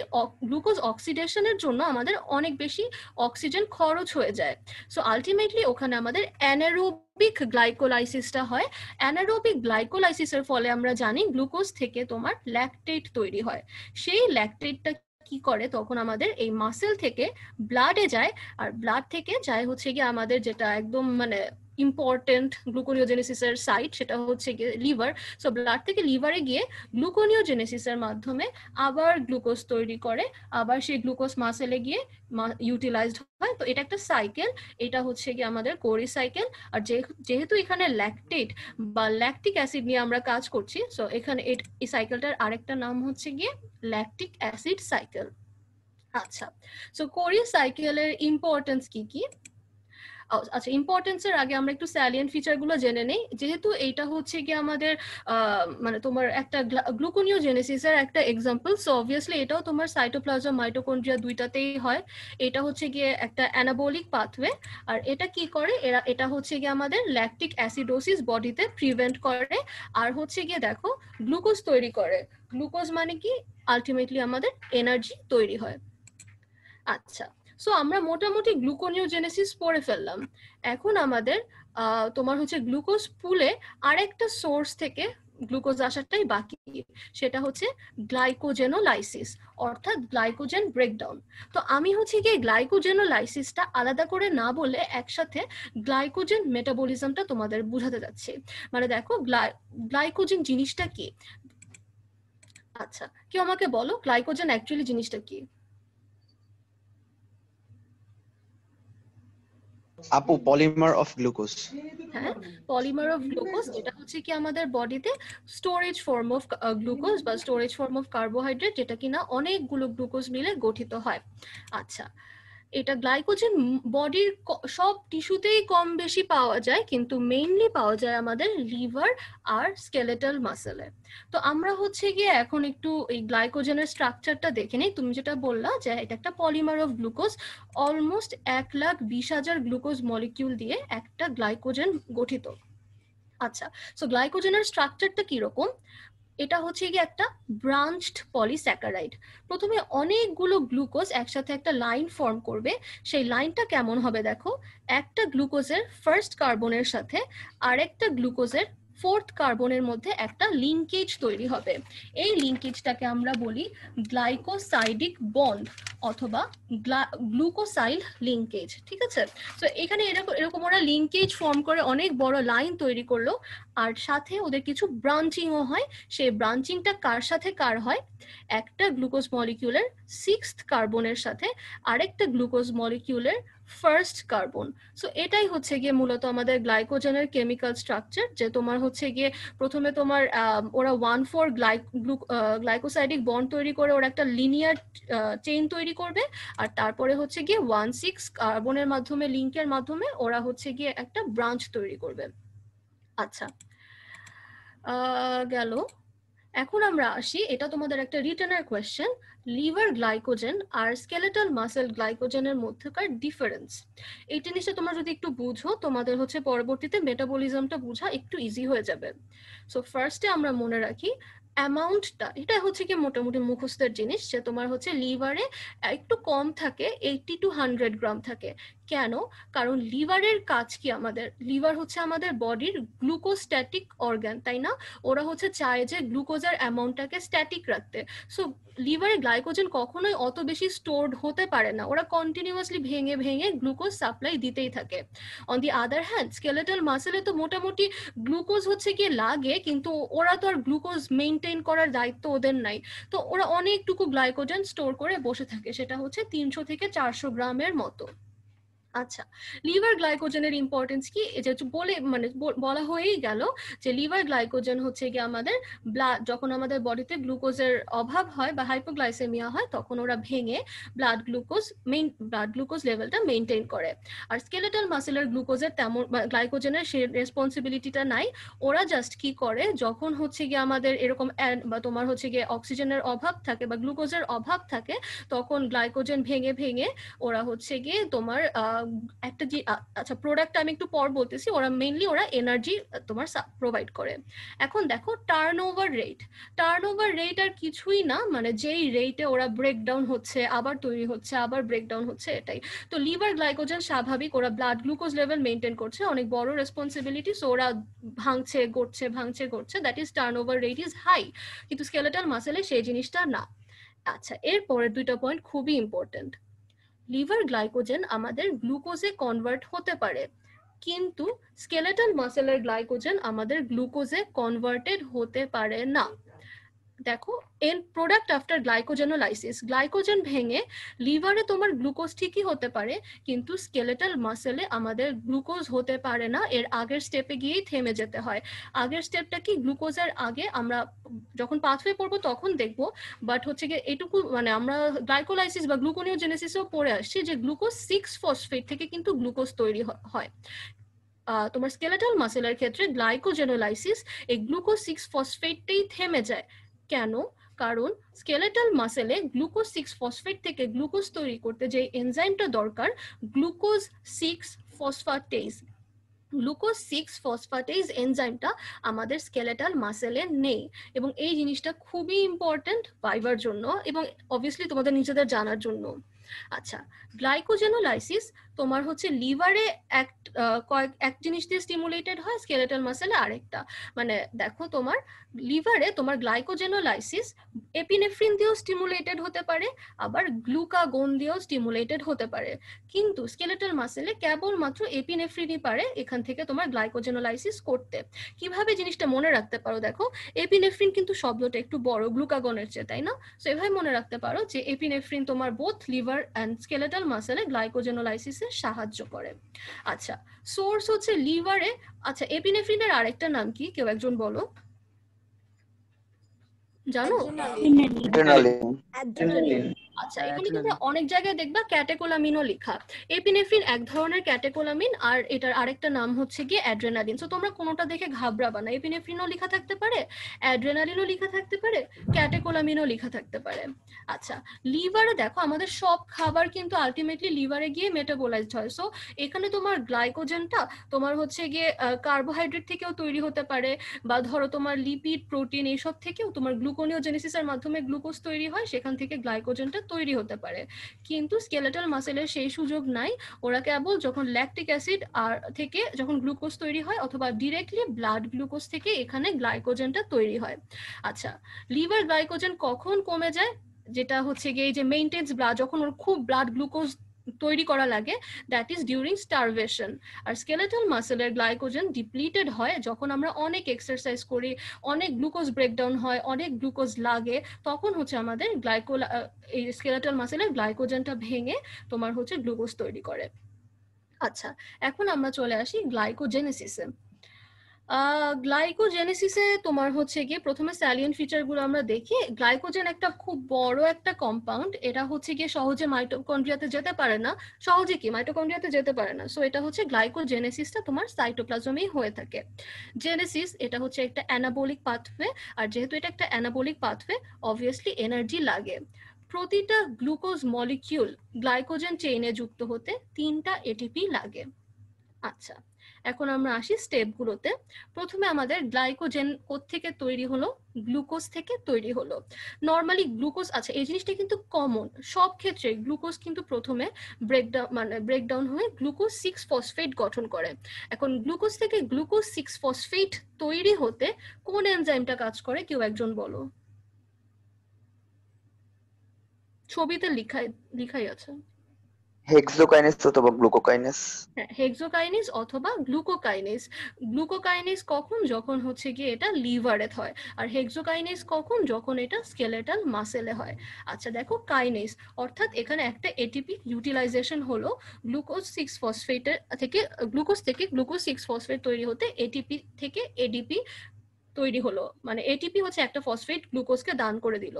S1: গ্লুকোজ অক্সিডেশনের জন্য আমাদের অনেক বেশি অক্সিজেন খরচ হয়ে যায়। সো আলটিমেটলি ওখানে আমাদের অ্যানারোবিক গ্লাইকোলাইসিসটা হয়। অ্যানারোবিক গ্লাইকোলাইসিসের ফলে আমরা জানি গ্লুকোজ থেকে তোমার ল্যাকটেট তৈরি হয়। সেই ল্যাকটেটটা কি করে, তখন আমাদের এই মাসেল থেকে ব্লাডে যায়, আর ব্লাড থেকে যায় হচ্ছে গিয়ে আমাদের যেটা একদম মানে ইম্পর্টেন্ট গ্লুকোনিওজেনেসিসের সাইট, সেটা হচ্ছে গিয়ে লিভার। সো ব্লাড থেকে লিভারে গিয়ে গ্লুকোনিওজেনেসিসের মাধ্যমে আবার গ্লুকোজ তৈরি করে, আবার সেই গ্লুকোজ মাসেলে গিয়ে ইউটিলাইজড হয়। তো এটা একটা সাইকেল, এটা হচ্ছে গিয়ে আমাদের কোরি সাইকেল। আর যেহেতু এখানে ল্যাকটেট বা ল্যাকটিক অ্যাসিড নিয়ে আমরা কাজ করছি, সো এখানে এই সাইকেলটার আরেকটা নাম হচ্ছে গিয়ে ল্যাকটিক অ্যাসিড সাইকেল। আচ্ছা, সো কোরি সাইকেলের ইম্পর্টেন্স কি কি? আচ্ছা, ইম্পর্টেন্সের আগে আমরা একটু স্যালিয়েন্ট ফিচারগুলো জেনে নেই। যেহেতু এইটা হচ্ছে কি আমাদের মানে তোমার একটা গ্লুকোনিওজেনেসিসের একটা এক্সাম্পল, সো অবভিয়াসলি এটাও তোমার সাইটোপ্লাজম মাইটোকন্ড্রিয়া দুইটাতেই হয়। এটা হচ্ছে গিয়ে একটা অ্যানাবলিক পাথওয়ে, আর এটা কি করে, এটা হচ্ছে গিয়ে আমাদের ল্যাকটিক অ্যাসিডোসিস বডিতে প্রিভেন্ট করে, আর হচ্ছে গিয়ে দেখো গ্লুকোজ তৈরি করে। গ্লুকোজ মানে কি, আলটিমেটলি আমাদের এনার্জি তৈরি হয়। আচ্ছা, সো আমরা মোটামুটি গ্লুকোনিওজেনেসিস পড়ে ফেললাম। এখন আমাদের তোমার হচ্ছে গ্লুকোজ পুলে আরেকটা সোর্স থেকে গ্লুকোজ আসাটাই বাকি, সেটা হচ্ছে গ্লাইকোজেনোলাইসিস, অর্থাৎ গ্লাইকোজেন ব্রেকডাউন। তো আমি হচ্ছে গিয়ে গ্লাইকোজেনোলাইসিসটা আলাদা করে না বলে একসাথে গ্লাইকোজেন মেটাবলিজমটা তোমাদের বোঝাতে যাচ্ছি। মানে দেখো গ্লাইকোজেন জিনিসটা কি। আচ্ছা, কেউ আমাকে বলো গ্লাইকোজেন অ্যাকচুয়ালি জিনিসটা কি?
S2: আপু, পলিমার অফ গ্লুকোজ।
S1: হ্যাঁ, পলিমার অফ গ্লুকোজ, এটা হচ্ছে কি আমাদের বডিতে স্টোরেজ ফর্ম অফ গ্লুকোজ বা স্টোরেজ ফর্ম অফ কার্বোহাইড্রেট, যেটা কিনা অনেকগুলো গ্লুকোজ মিলে গঠিত হয়। আচ্ছা, এটা গ্লাইকোজেন বডির সব টিস্যুতেই কম বেশি পাওয়া যায়, কিন্তু মেইনলি পাওয়া যায় আমাদের লিভার আর স্কেলেটাল মাসেলে। তো আমরা হচ্ছে গিয়ে এখন একটু এই গ্লাইকোজেনের স্ট্রাকচারটা দেখে নিই। তুমি যেটা বললা যে এটা একটা polymer of glucose, almost 1,20,000 glucose molecule দিয়ে একটা গ্লাইকোজেন গঠিত। আচ্ছা, সো গ্লাইকোজেনের স্ট্রাকচারটা কিরকম? এটা হচ্ছে গিয়ে একটা ব্রাঞ্চড পলিস্যাকারাইড। প্রথমে অনেকগুলো গ্লুকোজ একসাথে একটা লাইন ফর্ম করবে। সেই লাইনটা কেমন হবে দেখো, একটা গ্লুকোজের ফার্স্ট কার্বনের সাথে আরেকটা গ্লুকোজের ফোর্থ কার্বনের মধ্যে একটা লিঙ্কেজ তৈরি হবে। এই লিঙ্কেজটাকে আমরা বলি গ্লাইকোসাইডিক বন্ড অথবা গ্লুকোসাইল লিঙ্কেজ। ঠিক আছে, তো এখানে এরকম ওরা লিঙ্কেজ ফর্ম করে অনেক বড় লাইন তৈরি করলো, আর সাথে ওদের কিছু ব্রাঞ্চিংও হয়। সেই ব্রাঞ্চিংটা কার সাথে কার হয়, একটা গ্লুকোজ মলিকিউলের সিক্সথ কার্বনের সাথে আরেকটা গ্লুকোজ মলিকিউলের ফার্স্ট কার্বন। সো এটাই হচ্ছে গিয়ে মূলত আমাদের গ্লাইকোজেনের কেমিক্যাল স্ট্রাকচার, যে তোমার হচ্ছে গিয়ে প্রথমে তোমার ওরা 1,4 গ্লাইকোসাইডিক বন্ড তৈরি করে ওরা একটা লিনিয়ার চেইন তৈরি করবে, আর তারপরে হচ্ছে গিয়ে 1,6 কার্বনের মাধ্যমে লিঙ্কের মাধ্যমে ওরা হচ্ছে গিয়ে একটা ব্রাঞ্চ তৈরি করবে। আচ্ছা, গেল। এখন আমরা আসি, এটা তোমাদের একটা রিটেনের কোয়েশ্চেন, লিভার গ্লাইকোজেন আর স্কেলেটাল মাসেল গ্লাইকোজেনের মধ্যকার ডিফারেন্স। এই জিনিসটা তোমরা যদি একটু বুঝো, তোমাদের হচ্ছে পরবর্তীতে মেটাবলিজমটা বোঝা একটু ইজি হয়ে যাবে। সো ফার্স্টে আমরা মনে রাখি অ্যামাউন্টটা, এটা হচ্ছে কি মোটামুটি মুখস্থের জিনিস, যে তোমার হচ্ছে লিভারে একটু কম থাকে, 80 to 100 গ্রাম থাকে। কেন? কারণ লিভারের কাজ কি, আমাদের লিভার হচ্ছে আমাদের বডির গ্লুকোস্ট্যাটিক অর্গান, তাই না? ওরা হচ্ছে চায় যে গ্লুকোজের অ্যামাউন্টটাকে স্ট্যাটিক রাখতে। সো লিভারে গ্লাইকোজেন কখনোই অত বেশি স্টোরড হতে পারে না, ওরা কন্টিনিউয়াসলি ভেঙে ভেঙে গ্লুকোজ সাপ্লাই দিতেই থাকে। On the other hand skeletal মাসেলে তো মোটামুটি গ্লুকোজ হচ্ছে গিয়ে লাগে, কিন্তু ওরা তো আর গ্লুকোজ মেনটেন করার দায়িত্ব ওদের নাই। তো ওরা অনেকটুকু গ্লাইকোজেন স্টোর করে বসে থাকে, সেটা হচ্ছে 300 থেকে 400 গ্রামের মতো। আচ্ছা, লিভার গ্লাইকোজেনের ইম্পর্টেন্স কি, যে বলে মানে বলা হয়েই গেল যে লিভার গ্লাইকোজেন হচ্ছে কি আমাদের ব্লাড, যখন আমাদের বডিতে গ্লুকোজের অভাব হয় বা হাইপোগ্লাইসেমিয়া হয়, তখন ওরা ভেঙে ব্লাড গ্লুকোজ লেভেলটা মেনটেন করে। আর স্কেলেটাল মাসেলের গ্লুকোজের তেমন গ্লাইকোজেনের সে রেসপন্সিবিলিটিটা নাই। ওরা জাস্ট কি করে, যখন হচ্ছে গিয়ে আমাদের এরকম বা তোমার হচ্ছে গিয়ে অক্সিজেনের অভাব থাকে বা গ্লুকোজের অভাব থাকে, তখন গ্লাইকোজেন ভেঙে ভেঙে ওরা হচ্ছে গিয়ে তোমার একটা যে আচ্ছা প্রোডাক্ট আমি একটু পর বলতেছি, ওরা মেইনলি ওরা এনার্জি তোমার প্রোভাইড করে। এখন দেখো টার্নওভার রেট আর কিছুই না, মানে যেই রেটে ওরা ব্রেকডাউন হচ্ছে আবার তৈরি হচ্ছে আবার ব্রেকডাউন হচ্ছে, এটাই। তো লিভার গ্লাইকোজেন স্বাভাবিক, ওরা ব্লাড গ্লুকোজ লেভেল মেনটেন করছে, অনেক বড় রেসপন্সিবিলিটি, সো ওরা ভাঙছে গড়ছে, that is turnover rate is high. কিন্তু স্কেলেটাল মাসেলে সেই জিনিসটা না। আচ্ছা, এরপরের দুইটা পয়েন্ট খুবই ইম্পর্টেন্ট। লিভার গ্লাইকোজেন আমাদের গ্লুকোজে কনভার্ট হতে পারে, কিন্তু স্কেলেটাল মাসেলের গ্লাইকোজেন আমাদের গ্লুকোজে কনভার্টেড হতে পারে না। দেখো, and product after glycogenolysis, glycogen ভেঙে লিভারে তোমার গ্লুকোজ ঠিকই হতে পারে, কিন্তু স্কেলেটাল মাসেলে আমাদের গ্লুকোজ হতে পারে না। এর আগের স্টেপে গিয়েই থেমে যেতে হয়। আগের স্টেপটা কি, গ্লুকোজের আগে আমরা যখন পাথওয়ে পড়বো তখন দেখবো, বাট হচ্ছে গিয়ে এটুকু মানে আমরা গ্লাইকোলাইসিস বা গ্লুকোনিওজেনেসিসেও পড়ে আসছি যে গ্লুকোজ 6-ফসফেট থেকে কিন্তু গ্লুকোজ তৈরি হয়। তোমার স্কেলেটাল মাসেলের ক্ষেত্রে গ্লাইকোজেনোলাইসিস এই গ্লুকোজ 6-ফসফেটটাই থেমে যায়। কেন? কারণ স্কেলেটাল মাসেলে গ্লুকোজ 6-ফসফেট থেকে গ্লুকোজ তৈরি করতে যে এনজাইমটা দরকার, গ্লুকোজ 6-ফসফেটেজ, গ্লুকোজ 6-ফসফেটেজ এনজাইমটা আমাদের স্কেলেটাল মাসেলে নেই। এবং এই জিনিসটা খুবই ইম্পর্টেন্ট ভাইবার জন্য এবং অবভিয়াসলি তোমাদের নিজেদের জানার জন্য। আচ্ছা, গ্লাইকোজেনোলাইসিস তোমার হচ্ছে লিভারে এক জিনিস দিয়ে স্টিমুলেটেড হয়, স্কেলেটাল মাসেলে আরেকটা। মানে দেখো, তোমার লিভারে তোমার গ্লাইকোজেনোলাইসিস এপিনেফ্রিন দিয়েও স্টিমুলেটেড হতে পারে, আবার গ্লুকাগন দিয়েও স্টিমুলেটেড হতে পারে, কিন্তু স্কেলেটাল মাসেলে কেবলমাত্র এপিনেফ্রিনই পারে এখান থেকে তোমার গ্লাইকোজেনোলাইসিস করতে। কিভাবে জিনিসটা মনে রাখতে পারো, দেখো এপিনেফ্রিন কিন্তু শব্দটা একটু বড় গ্লুকাগনের চেয়ে, তাই না? সো এভাবে মনে রাখতে পারো যে এপিনেফ্রিন তোমার বোথ লিভার অ্যান্ড স্কেলেটাল মাসেলে গ্লাইকোজেনোলাইসিসে সাহায্য করে। আচ্ছা, সোর্স হচ্ছে লিভারে। আচ্ছা, এপিনেফ্রিনের আরেকটা নাম কি, কেউ একজন বলো, জানো?
S3: অ্যাড্রেনালিন।
S1: আচ্ছা, এখানে কিন্তু অনেক জায়গায় দেখবা ক্যাটেকোলামিনও লেখা। এপিনেফ্রিন এক ধরনের ক্যাটেকোলামিন, আর এটার আরেকটা নাম হচ্ছে গিয়ে অ্যাড্রেনালিন। সো তোমরা কোনোটা দেখে ঘাবড়াবা না, এপিনেফ্রিনও লেখা থাকতে পারে, অ্যাড্রেনালিনও লেখা থাকতে পারে, ক্যাটেকোলামিনও লেখা থাকতে পারে। আচ্ছা, লিভারে দেখো আমাদের সব খাবার কিন্তু আলটিমেটলি লিভারে গিয়ে মেটাবোলাইজড হয়। সো এখানে তোমার গ্লাইকোজেনটা তোমার হচ্ছে গিয়ে কার্বোহাইড্রেট থেকেও তৈরি হতে পারে, বা ধরো তোমার লিপিড, প্রোটিন এইসব থেকেও তোমার গ্লুকোনিওজেনেসিসের মাধ্যমে গ্লুকোজ তৈরি হয়, সেখান থেকে গ্লাইকোজেনটা তৈরি হতে পারে। কিন্তু স্কেলেটাল মাসেলের সেই সুযোগ নাই। ওরা কেবল যখন ল্যাকটিক অ্যাসিড আর থেকে যখন গ্লুকোজ তৈরি হয়, অথবা ডিরেক্টলি ব্লাড গ্লুকোজ থেকে এখানে গ্লাইকোজেনটা তৈরি হয়। আচ্ছা, লিভার গ্লাইকোজেন কখন কমে যায়, যেটা হচ্ছে গিয়ে এই যে মেইনটেন্স ব্লাড, যখন ওর খুব ব্লাড গ্লুকোজ তৈরি করা লাগে, দ্যাট ইজ ডিউরিং স্টারভেশন। আর স্কেলেটাল মাসেলের গ্লাইকোজেন ডিপ্লিটেড হয় যখন আমরা অনেক এক্সারসাইজ করি, অনেক গ্লুকোজ ব্রেকডাউন হয়, অনেক গ্লুকোজ লাগে, তখন হচ্ছে আমাদের এই স্কেলেটাল মাসেলের গ্লাইকোজেনটা ভেঙে তোমার হচ্ছে গ্লুকোজ তৈরি করে। আচ্ছা, এখন আমরা চলে আসি গ্লাইকোজেনেসিসে। গ্লাইকোজেনেসিসে তোমার হচ্ছে গিয়ে প্রথমে স্যালিয়েন্ট ফিচারগুলো আমরা দেখি। গ্লাইকোজেন একটা খুব বড় একটা কম্পাউন্ড, এটা হচ্ছে গিয়ে সহজে মাইটোকন্ড্রিয়াতে যেতে পারে না। সহজে কি মাইটোকন্ড্রিয়াতে যেতে পারে না, সো এটা হচ্ছে গ্লাইকোজেনেসিসটা তোমার সাইটোপ্লাজমেই হয়ে থাকে। জেনেসিস এটা হচ্ছে একটা অ্যানাবলিক পাথওয়ে, আর যেহেতু এটা একটা অ্যানাবলিক পাথওয়ে, অবভিয়াসলি এনার্জি লাগে। প্রতিটা গ্লুকোজ মলিকিউল গ্লাইকোজেন চেইনে যুক্ত হতে 3টা এটিপি লাগে। আচ্ছা, এখন আমরা আসি স্টেপগুলোতে। প্রথমে আমাদের গ্লাইকোজেন থেকে তৈরি হলো, গ্লুকোজ থেকে তৈরি হলো। নর্মালি গ্লুকোজ, আচ্ছা এই জিনিসটা কিন্তু কমন সব ক্ষেত্রে, গ্লুকোজ কিন্তু প্রথমে ব্রেকডাউন হয়ে গ্লুকোজ 6-ফসফেট গঠন করে। এখন গ্লুকোজ থেকে গ্লুকোজ 6-ফসফেট তৈরি হতে কোন এনজাইমটা কাজ করে, কেউ একজন বলো। ছবিতে লিখাই আছে,
S2: হেক্সোকাইনেস অথবা গ্লুকোকাইনেস।
S1: হেক্সোকাইনেস অথবা গ্লুকোকাইনেস। গ্লুকোকাইনেস কখন, যখন হচ্ছে গিয়ে এটা লিভারে হয়, আর হেক্সোকাইনেস কখন, যখন এটা স্কেলেটাল মাসেলে হয়। আচ্ছা দেখো, কাইনেস অর্থাৎ এখানে একটা এটিপি ইউটিলাইজেশন হলো, গ্লুকোজ 6-ফসফেটের থেকে গ্লুকোজ 6-ফসফেট তৈরি হতে এটিপি থেকে এডিপি তৈরি হলো, মানে এটিপি হচ্ছে একটা ফসফেট গ্লুকোজকে দান করে দিল।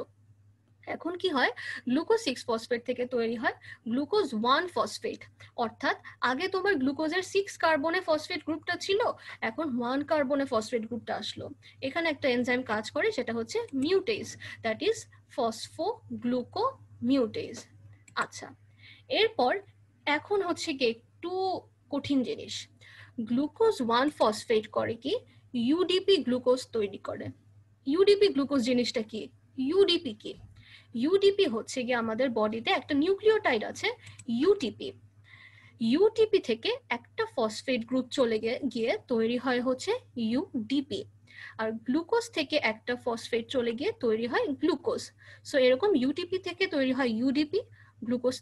S1: এখন কি হয়, গ্লুকোজ 6-ফসফেট থেকে তৈরি হয় গ্লুকোজ 1-ফসফেট, অর্থাৎ আগে তোমার গ্লুকোজের 6 কার্বনে ফসফেট গ্রুপটা ছিল, এখন 1 কার্বনে ফসফেট গ্রুপটা আসলো। এখানে একটা এনজাইম কাজ করে, সেটা হচ্ছে মিউটেজ, দ্যাট ইজ ফসফোগ্লুকোমিউটেজ। আচ্ছা, এরপর এখন হচ্ছে কি একটু কঠিন জিনিস, গ্লুকোজ 1-ফসফেট করে কি, ইউডিপি গ্লুকোজ তৈরি করে। ইউডিপি গ্লুকোজ জিনিসটা কি, ইউডিপি কি? ইউডিপি হচ্ছে গিয়ে আমাদের বডিতে একটা নিউক্লিওটাইড আছে ইউটিপি। ইউটিপি থেকে একটা ফসফেট গ্রুপ চলে গিয়ে তৈরি হয় হচ্ছে ইউডিপি। আর গ্লুকোজ থেকে একটা ফসফেট চলে গিয়ে তৈরি হয় গ্লুকোজ। সো এরকম ইউটিপি থেকে তৈরি হয় ইউডিপি, গ্লুকোজ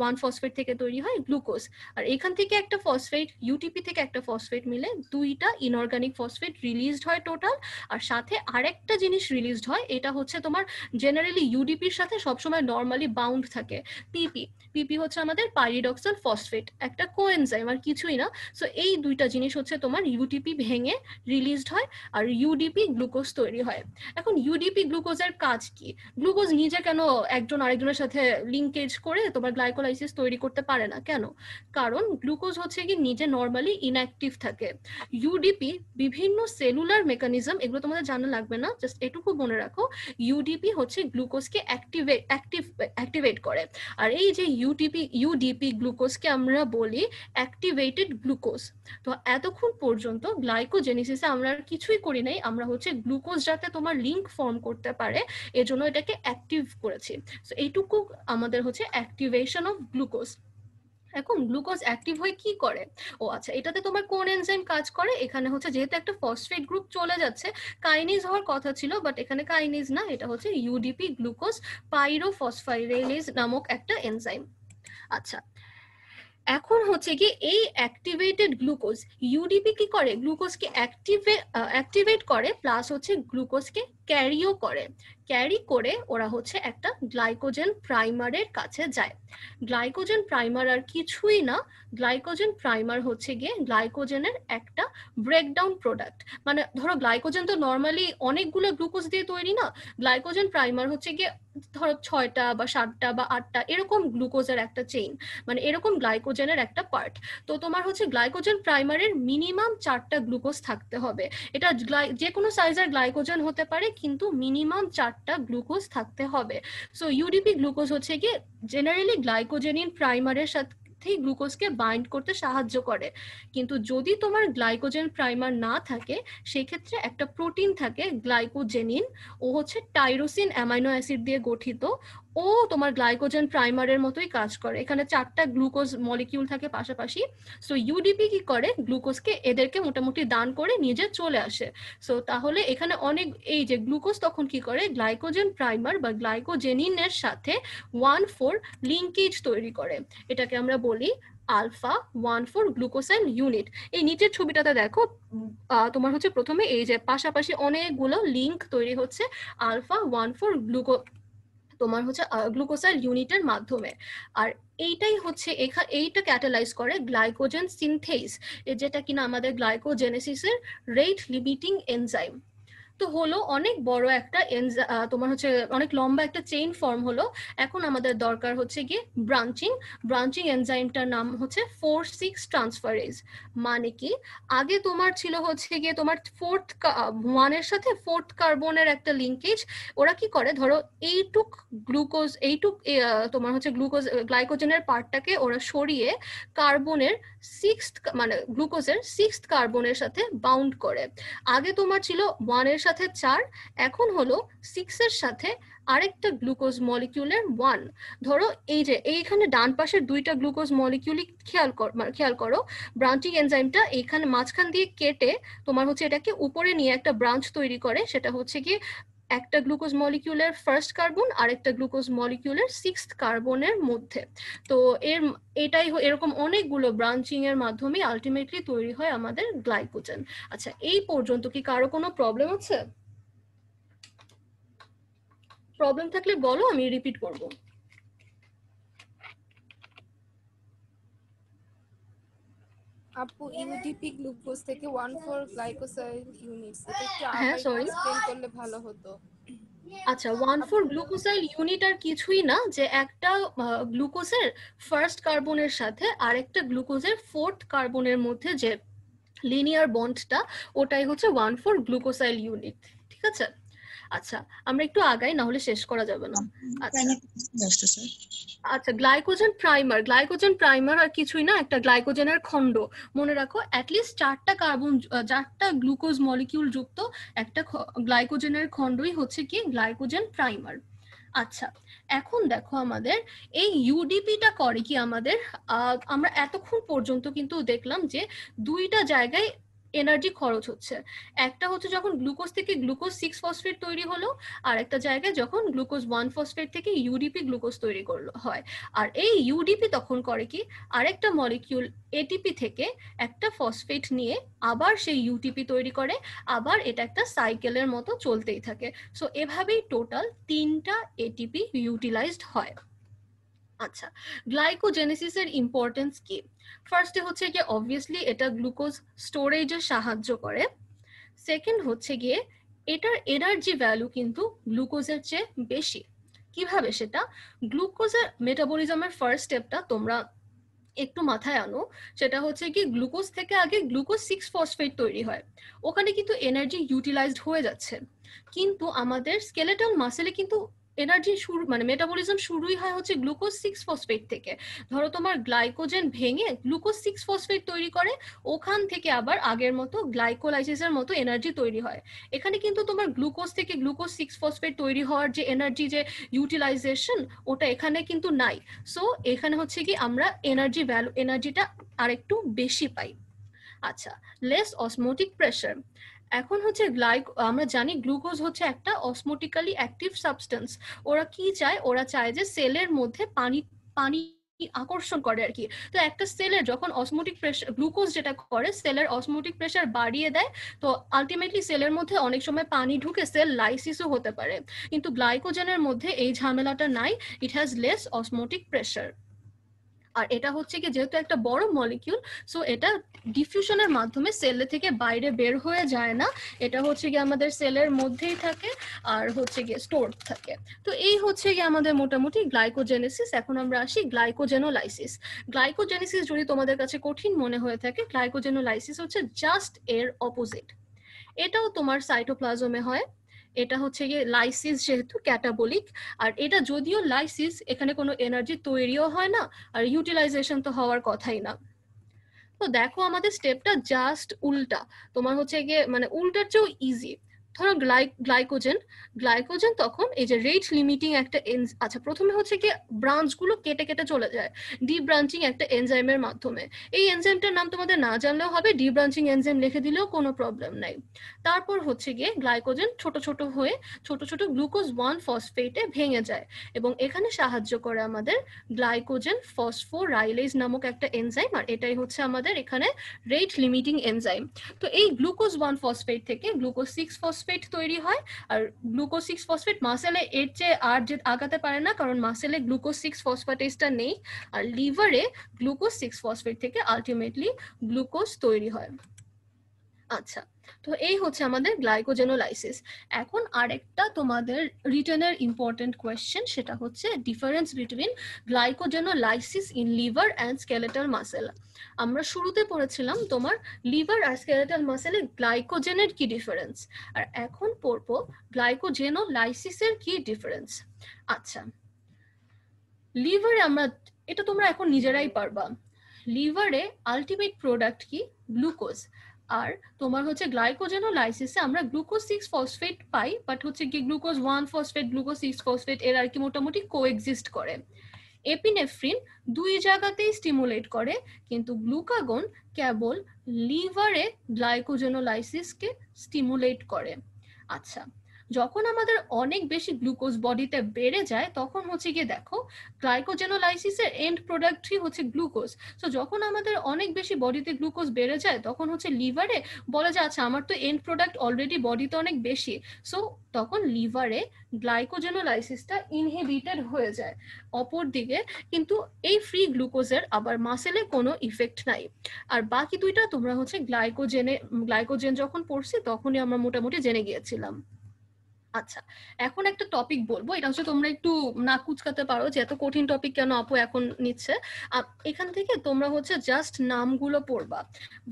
S1: 1 ফসফেট থেকে তৈরি হয় গ্লুকোজ। আর এখান থেকে একটা ফসফেট, ইউটিপি থেকে একটা ফসফেট মিলে দুইটা ইনঅর্গানিক ফসফেট রিলিজড হয় টোটাল। আর সাথে আরেকটা জিনিস রিলিজড হয়, এটা হচ্ছে তোমার জেনারেলি ইউডিপির সাথে সবসময় নর্মালি বাউন্ড থাকে পিপি। পিপি হচ্ছে আমাদের পাইরিডক্সাল ফসফেট, একটা কোএনজাইম আর কিছুই না। সো এই দুইটা জিনিস হচ্ছে তোমার ইউটিপি ভেঙে রিলিজড হয় আর ইউডিপি গ্লুকোজ তৈরি হয়। এখন ইউডিপি গ্লুকোজের কাজ কি? গ্লুকোজ নিজে কেন একজন আরেকজনের সাথে লিঙ্কেজ করে তোমার গ্লাইকোলাইসিস তৈরি করতে পারে না কেন? কারণ গ্লুকোজ হচ্ছে কি নিজে নর্মালি ইনঅ্যাক্টিভ থাকে। ইউডিপি বিভিন্ন সেলুলার মেকানিজম, এগুলো তোমাদের জানা লাগবে না, জাস্ট এটুকু মনে রাখো, ইউডিপি হচ্ছে গ্লুকোজকে অ্যাক্টিভেট করে। আর এই যে ইউডিপি গ্লুকোজকে আমরা বলি অ্যাক্টিভেটেড গ্লুকোজ। তো এতক্ষণ পর্যন্ত গ্লাইকোজেনেসিসে আমরা আর কিছুই করি নাই, আমরা হচ্ছে গ্লুকোজ যাতে তোমার লিঙ্ক ফর্ম করতে পারে এজন্য এটাকে অ্যাক্টিভ করেছি। সো এইটুকু আমাদের হচ্ছে অ্যাক্টিভেশন অফ গ্লুকোজ। এখন গ্লুকোজ অ্যাক্টিভ হয়ে কি করে? ও আচ্ছা, এটাতে তোমার কোন এনজাইম কাজ করে? এখানে হচ্ছে যেহেতু একটা ফসফেট গ্রুপ চলে যাচ্ছে, কাইনেজ হওয়ার কথা ছিল, বাট এখানে কাইনেজ না, এটা হচ্ছে ইউডিপি গ্লুকোজ পাইরোফসফাইরেলেজ নামক একটা এনজাইম। আচ্ছা, এখন হচ্ছে কি এই অ্যাক্টিভেটেড গ্লুকোজ, ইউডিপি কি করে? গ্লুকোজকে অ্যাক্টিভেট করে, প্লাস হচ্ছে গ্লুকোজকে ক্যারিও করে। ক্যারি করে ওরা হচ্ছে একটা গ্লাইকোজেন প্রাইমারের কাছে যায়। গ্লাইকোজেন প্রাইমার আর কিছুই না, গ্লাইকোজেন প্রাইমার হচ্ছে গিয়ে গ্লাইকোজেনের একটা ব্রেকডাউন প্রোডাক্ট। মানে ধরো গ্লাইকোজেন তো নর্মালি অনেকগুলো গ্লুকোজ দিয়ে তৈরি না, গ্লাইকোজেন প্রাইমার হচ্ছে গিয়ে ধরো 6টা বা 7টা বা 8টা এরকম গ্লুকোজের একটা চেইন, মানে এরকম গ্লাইকোজেনের একটা পার্ট। তো তোমার হচ্ছে গ্লাইকোজেন প্রাইমারের মিনিমাম 4টা গ্লুকোজ থাকতে হবে। এটা যে কোনো সাইজের গ্লাইকোজেন হতে পারে, কিন্তু মিনিমাম 4টা গ্লুকোজ থাকতে হবে। সো ইউডিপি গ্লুকোজ হচ্ছে গিয়ে জেনারেলি গ্লাইকোজেনিন প্রাইমারের সাথে গ্লুকোজকে বাইন্ড করতে সাহায্য করে। কিন্তু যদি তোমার গ্লাইকোজেন প্রাইমার না থাকে, সেই ক্ষেত্রে একটা প্রোটিন থাকে গ্লাইকোজেনিন, ও হচ্ছে টাইরোসিন অ্যামাইনো অ্যাসিড দিয়ে গঠিত। ও তোমার গ্লাইকোজেন প্রাইমারের মতোই কাজ করে, এখানে 4টা গ্লুকোজ মলিকিউল থাকে পাশাপাশি। সো ইউডিপি কি করে? গ্লুকোজকে এদেরকে মোটামুটি দান করে নিজে চলে আসে। সো তাহলে এখানে অনেক, এই যে গ্লুকোজ তখন কি করে, গ্লাইকোজেন প্রাইমার বা গ্লাইকোজেনিনের সাথে 1,4 লিঙ্কেজ তৈরি করে। এটাকে আমরা বলি আলফা 1,4 গ্লুকোসাইল ইউনিট। এই নিচের ছবিটাতে দেখো, তোমার হচ্ছে প্রথমে এই যে পাশাপাশি অনেকগুলো লিঙ্ক তৈরি হচ্ছে আলফা 1,4 তোমার হচ্ছে গ্লুকোসাইল ইউনিটের মাধ্যমে। আর এইটাই হচ্ছে এইটা ক্যাটালাইজ করে গ্লাইকোজেন সিনথেস, যেটা কিনা আমাদের গ্লাইকোজেনেসিসের রেট লিমিটিং এনজাইম। তো হলো অনেক বড় একটা তোমার হচ্ছে অনেক লম্বা একটা চেইন ফর্ম হলো। এখন আমাদের দরকার হচ্ছে গিয়ে ব্রাঞ্চিং এনজাইমটার নাম হচ্ছে 4,6 ট্রান্সফারেজ। মানে কি, আগে তোমার ছিল হচ্ছে গিয়ে তোমার 1 এর সাথে 4th কার্বনের একটা লিঙ্কেজ। ওরা কি করে, ধরো এইটুক তোমার হচ্ছে গ্লাইকোজেনের পার্টটাকে ওরা সরিয়ে কার্বনের 6th মানে গ্লুকোজের 6th কার্বনের সাথে বাউন্ড করে। আগে তোমার ছিল 1 এর সাথে 4, এখন হলো 6 এর সাথে আরেকটা গ্লুকোজ মলিকিউলের 1। ধরো এই যে এইখানে ডান পাশের 2টা গ্লুকোজ মলিকিউলই খেয়াল করো, ব্রাঞ্চিং এনজাইমটা এইখানে মাঝখান দিয়ে কেটে তোমার হচ্ছে এটাকে উপরে নিয়ে একটা ব্রাঞ্চ তৈরি করে, সেটা হচ্ছে কি একটা গ্লুকোজ মলিকিউলের 1st কার্বন আর একটা গ্লুকোজ মলিকিউলের 6th কার্বনের মধ্যে। তো এটাই এরকম অনেকগুলো ব্রাঞ্চিং এর মাধ্যমে আলটিমেটলি তৈরি হয় আমাদের গ্লাইকোজেন। আচ্ছা, এই পর্যন্ত কি কারো কোনো প্রবলেম আছে? প্রবলেম থাকলে বলো, আমি রিপিট করব।
S3: আপু, ইউডিপি গ্লুকোজ থেকে 1,4 গ্লাইকোসাইল ইউনিটস, এটা একটু
S1: হ্যাঁ,
S3: আবার
S1: সরি।
S3: এক্সপ্লেইন করলে ভালো হতো।
S1: আচ্ছা, 1,4 গ্লুকোসাইল ইউনিট আর কিছুই না, যে একটা গ্লুকোজের 1st কার্বনের সাথে আরেকটা গ্লুকোজের 4th কার্বনের মধ্যে যে লিনিয়ার বন্ডটা, ওটাই হচ্ছে 1,4 গ্লুকোসাইল ইউনিট। ঠিক আছে? আচ্ছা, আমরা একটু আগাই, না হলে শেষ করা যাবে না। আচ্ছা, গ্লাইকোজেন প্রাইমার আর কিছুই না, একটা গ্লাইকোজেনের খণ্ড। মনে রাখো, অ্যাটলিস্ট 4টা গ্লুকোজ মলিকিউল যুক্ত একটা গ্লাইকোজেনের খণ্ডই হচ্ছে কি গ্লাইকোজেন প্রাইমার। আচ্ছা, এখন দেখো আমাদের এই ইউডিপিটা করে কি, আমরা এতক্ষণ পর্যন্ত কিন্তু দেখলাম যে 2টা জায়গায় এনার্জি খরচ হচ্ছে। একটা হচ্ছে যখন গ্লুকোজ থেকে গ্লুকোজ 6 ফসফেট তৈরি হলো, আর একটা জায়গায় যখন গ্লুকোজ 1 ফসফেট থেকে ইউডিপি গ্লুকোজ তৈরি করলো হয়। আর এই ইউডিপি তখন করে কি, আরেকটা মলিকিউল এটিপি থেকে একটা ফসফেট নিয়ে আবার সেই ইউটিপি তৈরি করে, আবার এটা একটা সাইকেলের মতো চলতেই থাকে। সো এভাবেই টোটাল 3টা এটিপি ইউটিলাইজড হয়। আচ্ছা, গ্লাইকোজেনেসিসের ইম্পর্টেন্স কি? ফার্স্টে হচ্ছে গিয়ে অবভিয়াসলি এটা গ্লুকোজ স্টোরেজে সাহায্য করে। সেকেন্ড হচ্ছে গিয়ে এটার এনার্জি ভ্যালু কিন্তু গ্লুকোজের চেয়ে বেশি। কিভাবে সেটা? গ্লুকোজের মেটাবলিজমের ফার্স্ট স্টেপটা তোমরা একটু মাথায় আনো, সেটা হচ্ছে কি গ্লুকোজ থেকে আগে গ্লুকোজ 6 ফসফেট তৈরি হয়, ওখানে কিন্তু এনার্জি ইউটিলাইজড হয়ে যাচ্ছে। কিন্তু আমাদের স্কেলেটাল মাসেলে কিন্তু এনার্জি শুরু মানে মেটাবলিজম শুরুই হয় হচ্ছে গ্লুকোজ 6 ফসফেট থেকে। ধরো তোমার গ্লাইকোজেন ভেঙে গ্লুকোজ 6 ফসফেট তৈরি করে, ওখান থেকে আবার আগের মতো গ্লাইকোলাইসিসের মতো এনার্জি তৈরি হয়। এখানে কিন্তু তোমার গ্লুকোজ থেকে গ্লুকোজ 6 ফসফেট তৈরি হওয়ার যে এনার্জি, যে ইউটিলাইজেশন, ওটা এখানে কিন্তু নাই। সো এখানে হচ্ছে কি আমরা এনার্জি ভ্যালু, এনার্জিটা আরেকটু বেশি পাই। আচ্ছা, লেস অসমোটিক প্রেশার। এখন হচ্ছে আমরা জানি গ্লুকোজ হচ্ছে একটা অসমোটিক্যালি অ্যাক্টিভ সাবস্টেন্স। ওরা কি চায়? ওরা চায় যে সেলের মধ্যে পানি পানি আকর্ষণ করে আর কি। তো একটা সেলের যখন অসমোটিক প্রেশার, গ্লুকোজ যেটা করে সেলের অসমোটিক প্রেশার বাড়িয়ে দেয়, তো আলটিমেটলি সেলের মধ্যে অনেক সময় পানি ঢুকে সেল লাইসিসও হতে পারে। কিন্তু গ্লাইকোজেনের মধ্যে এই ঝামেলাটা নাই, it has less osmotic pressure. আর এটা হচ্ছে কি যেহেতু একটা বড় মলিকিউল, সো এটা ডিফিউশনের মাধ্যমে সেল থেকে বাইরে বের হয়ে যায় না, এটা হচ্ছে কি আমাদের সেলের মধ্যেই থাকে আর হচ্ছে গিয়ে স্টোর থাকে। তো এই হচ্ছে কি আমাদের মোটামুটি গ্লাইকোজেনেসিস। এখন আমরা আসি গ্লাইকোজেনোলাইসিস। গ্লাইকোজেনেসিস যদি তোমাদের কাছে কঠিন মনে হয়ে থাকে, গ্লাইকোজেনোলাইসিস হচ্ছে জাস্ট এর অপোজিট। এটাও তোমার সাইটোপ্লাজমে হয়। এটা হচ্ছে গিয়ে লাইসিস যেহেতু ক্যাটাবলিক, আর এটা যদিও লাইসিস, এখানে কোনো এনার্জি তৈরিও হয় না আর ইউটিলাইজেশন তো হওয়ার কথাই না। তো দেখো আমাদের স্টেপটা জাস্ট উল্টা। তোমার হচ্ছে গিয়ে মানে উল্টার চেয়েও ইজি। ধরো গ্লাইকোজেন তখন এই যে রেট লিমিটিং একটা আচ্ছা প্রথমে হচ্ছে কি ব্রাঞ্চগুলো কেটে কেটে চলে যায় ডি ব্রাঞ্চিং একটা এনজাইমের মাধ্যমে। এই এনজাইমটার নাম তোমাদের না জানলেও হবে, ডি ব্রাঞ্চিং এনজাইম লিখে দিলেও কোনো প্রবলেম নাই। তারপর হচ্ছে গিয়ে গ্লাইকোজেন ছোট ছোট হয়ে ছোট ছোট গ্লুকোজ 1 ফসফেটে ভেঙে যায়, এবং এখানে সাহায্য করে আমাদের গ্লাইকোজেন ফসফোরাইলেজ নামক একটা এনজাইম, আর এটাই হচ্ছে আমাদের এখানে রেট লিমিটিং এনজাইম। তো এই গ্লুকোজ 1 ফসফেট থেকে গ্লুকোজ 6 ফসফেট তৈরি হয়, আর গ্লুকোজ 6 ফসফেট মাসেলে এর চেয়ে আর যে আগাতে পারে না, কারণ মাসেলে গ্লুকোজ 6 ফসফেটেজটা নেই, আর লিভারে গ্লুকোজ 6 ফসফেট থেকে আলটিমেটলি গ্লুকোজ তৈরি হয়। আচ্ছা, তো এই হচ্ছে আমাদের গ্লাইকোজেনোলাইসিস। এখন আরেকটা তোমাদের রিটেনের ইম্পর্টেন্ট কোয়েশ্চেন, সেটা হচ্ছে difference between glycogenolysis in liver and skeletal muscle. আমরা শুরুতে পড়েছিলাম তোমার লিভার আর স্কেলেটাল মাসেলে গ্লাইকোজেনের কি ডিফারেন্স, আর এখন পড়বো গ্লাইকোজেনোলাইসিসের কি ডিফারেন্স। আচ্ছা, লিভারে আমরা, এটা তোমরা এখন নিজেরাই পারবা, লিভারে আলটিমেট প্রোডাক্ট কি? গ্লুকোজ। আর তোমার হচ্ছে গ্লাইকোজেনোলাইসিসে আমরা গ্লুকোজ 6 ফসফেট পাই, বাট হচ্ছে কি গ্লুকোজ 1 ফসফেট গ্লুকোজ 6 ফসফেট এর আর কি মোটামুটি কোএক্সিস্ট করে। এপিনেফ্রিন দুই জায়গাতেই স্টিমুলেট করে, কিন্তু গ্লুকাগন কেবল লিভারে গ্লাইকোজেনোলাইসিসকে স্টিমুলেট করে। আচ্ছা, যখন আমাদের অনেক বেশি গ্লুকোজ বডিতে বেড়ে যায়, তখন হচ্ছে গিয়ে দেখো গ্লাইকোজেনোলাইসিসের এন্ড প্রোডাক্টই হচ্ছে গ্লুকোজ। সো যখন আমাদের অনেক বেশি বডিতে গ্লুকোজ বেড়ে যায়, তখন হচ্ছে লিভারে বলে যে আচ্ছা আমার তো এন্ড প্রোডাক্ট অলরেডি বডিতে অনেক বেশি, সো তখন লিভারে গ্লাইকোজেনোলাইসিসটা ইনহিবিটেড হয়ে যায়। অপরদিকে কিন্তু এই ফ্রি গ্লুকোজের আবার মাসেলে কোনো ইফেক্ট নাই। আর বাকি দুইটা তোমরা হচ্ছে গ্লাইকোজেন যখন পড়ছি তখনই আমরা মোটামুটি জেনে গিয়েছিলাম। আচ্ছা, এখন একটা টপিক বলবো, এটা হচ্ছে তোমরা একটু না কুচকাতে পারো যে এত কঠিন টপিক কেন আপু এখন নিচ্ছে। এখান থেকে তোমরা হচ্ছে জাস্ট নামগুলো পড়বা।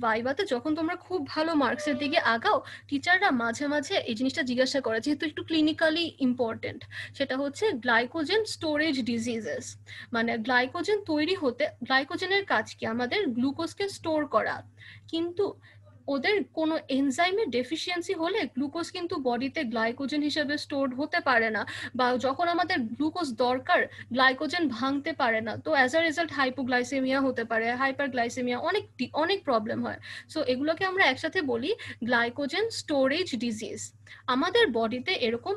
S1: ভাইভাতে যখন তোমরা খুব ভালো মার্কসের দিকে আগাও, টিচাররা মাঝে মাঝে এই জিনিসটা জিজ্ঞাসা করে, যেহেতু একটু ক্লিনিক্যালি ইম্পর্টেন্ট, সেটা হচ্ছে গ্লাইকোজেন স্টোরেজ ডিজিজেস। মানে গ্লাইকোজেন তৈরি হতে গ্লাইকোজেনের কাজ কি? আমাদের গ্লুকোজকে স্টোর করা। কিন্তু ওদের কোনো এনজাইমের ডেফিসিয়েন্সি হলে গ্লুকোজ কিন্তু বডিতে গ্লাইকোজেন হিসেবে স্টোরড হতে পারে না, বা যখন আমাদের গ্লুকোজ দরকার গ্লাইকোজেন ভাঙতে পারে না, তো অ্যাজ আ রেজাল্ট হাইপোগ্লাইসেমিয়া হতে পারে, হাইপারগ্লাইসেমিয়া, অনেক প্রবলেম হয়। সো এগুলোকে আমরা একসাথে বলি গ্লাইকোজেন স্টোরেজ ডিজিজ। আমাদের বডিতে এরকম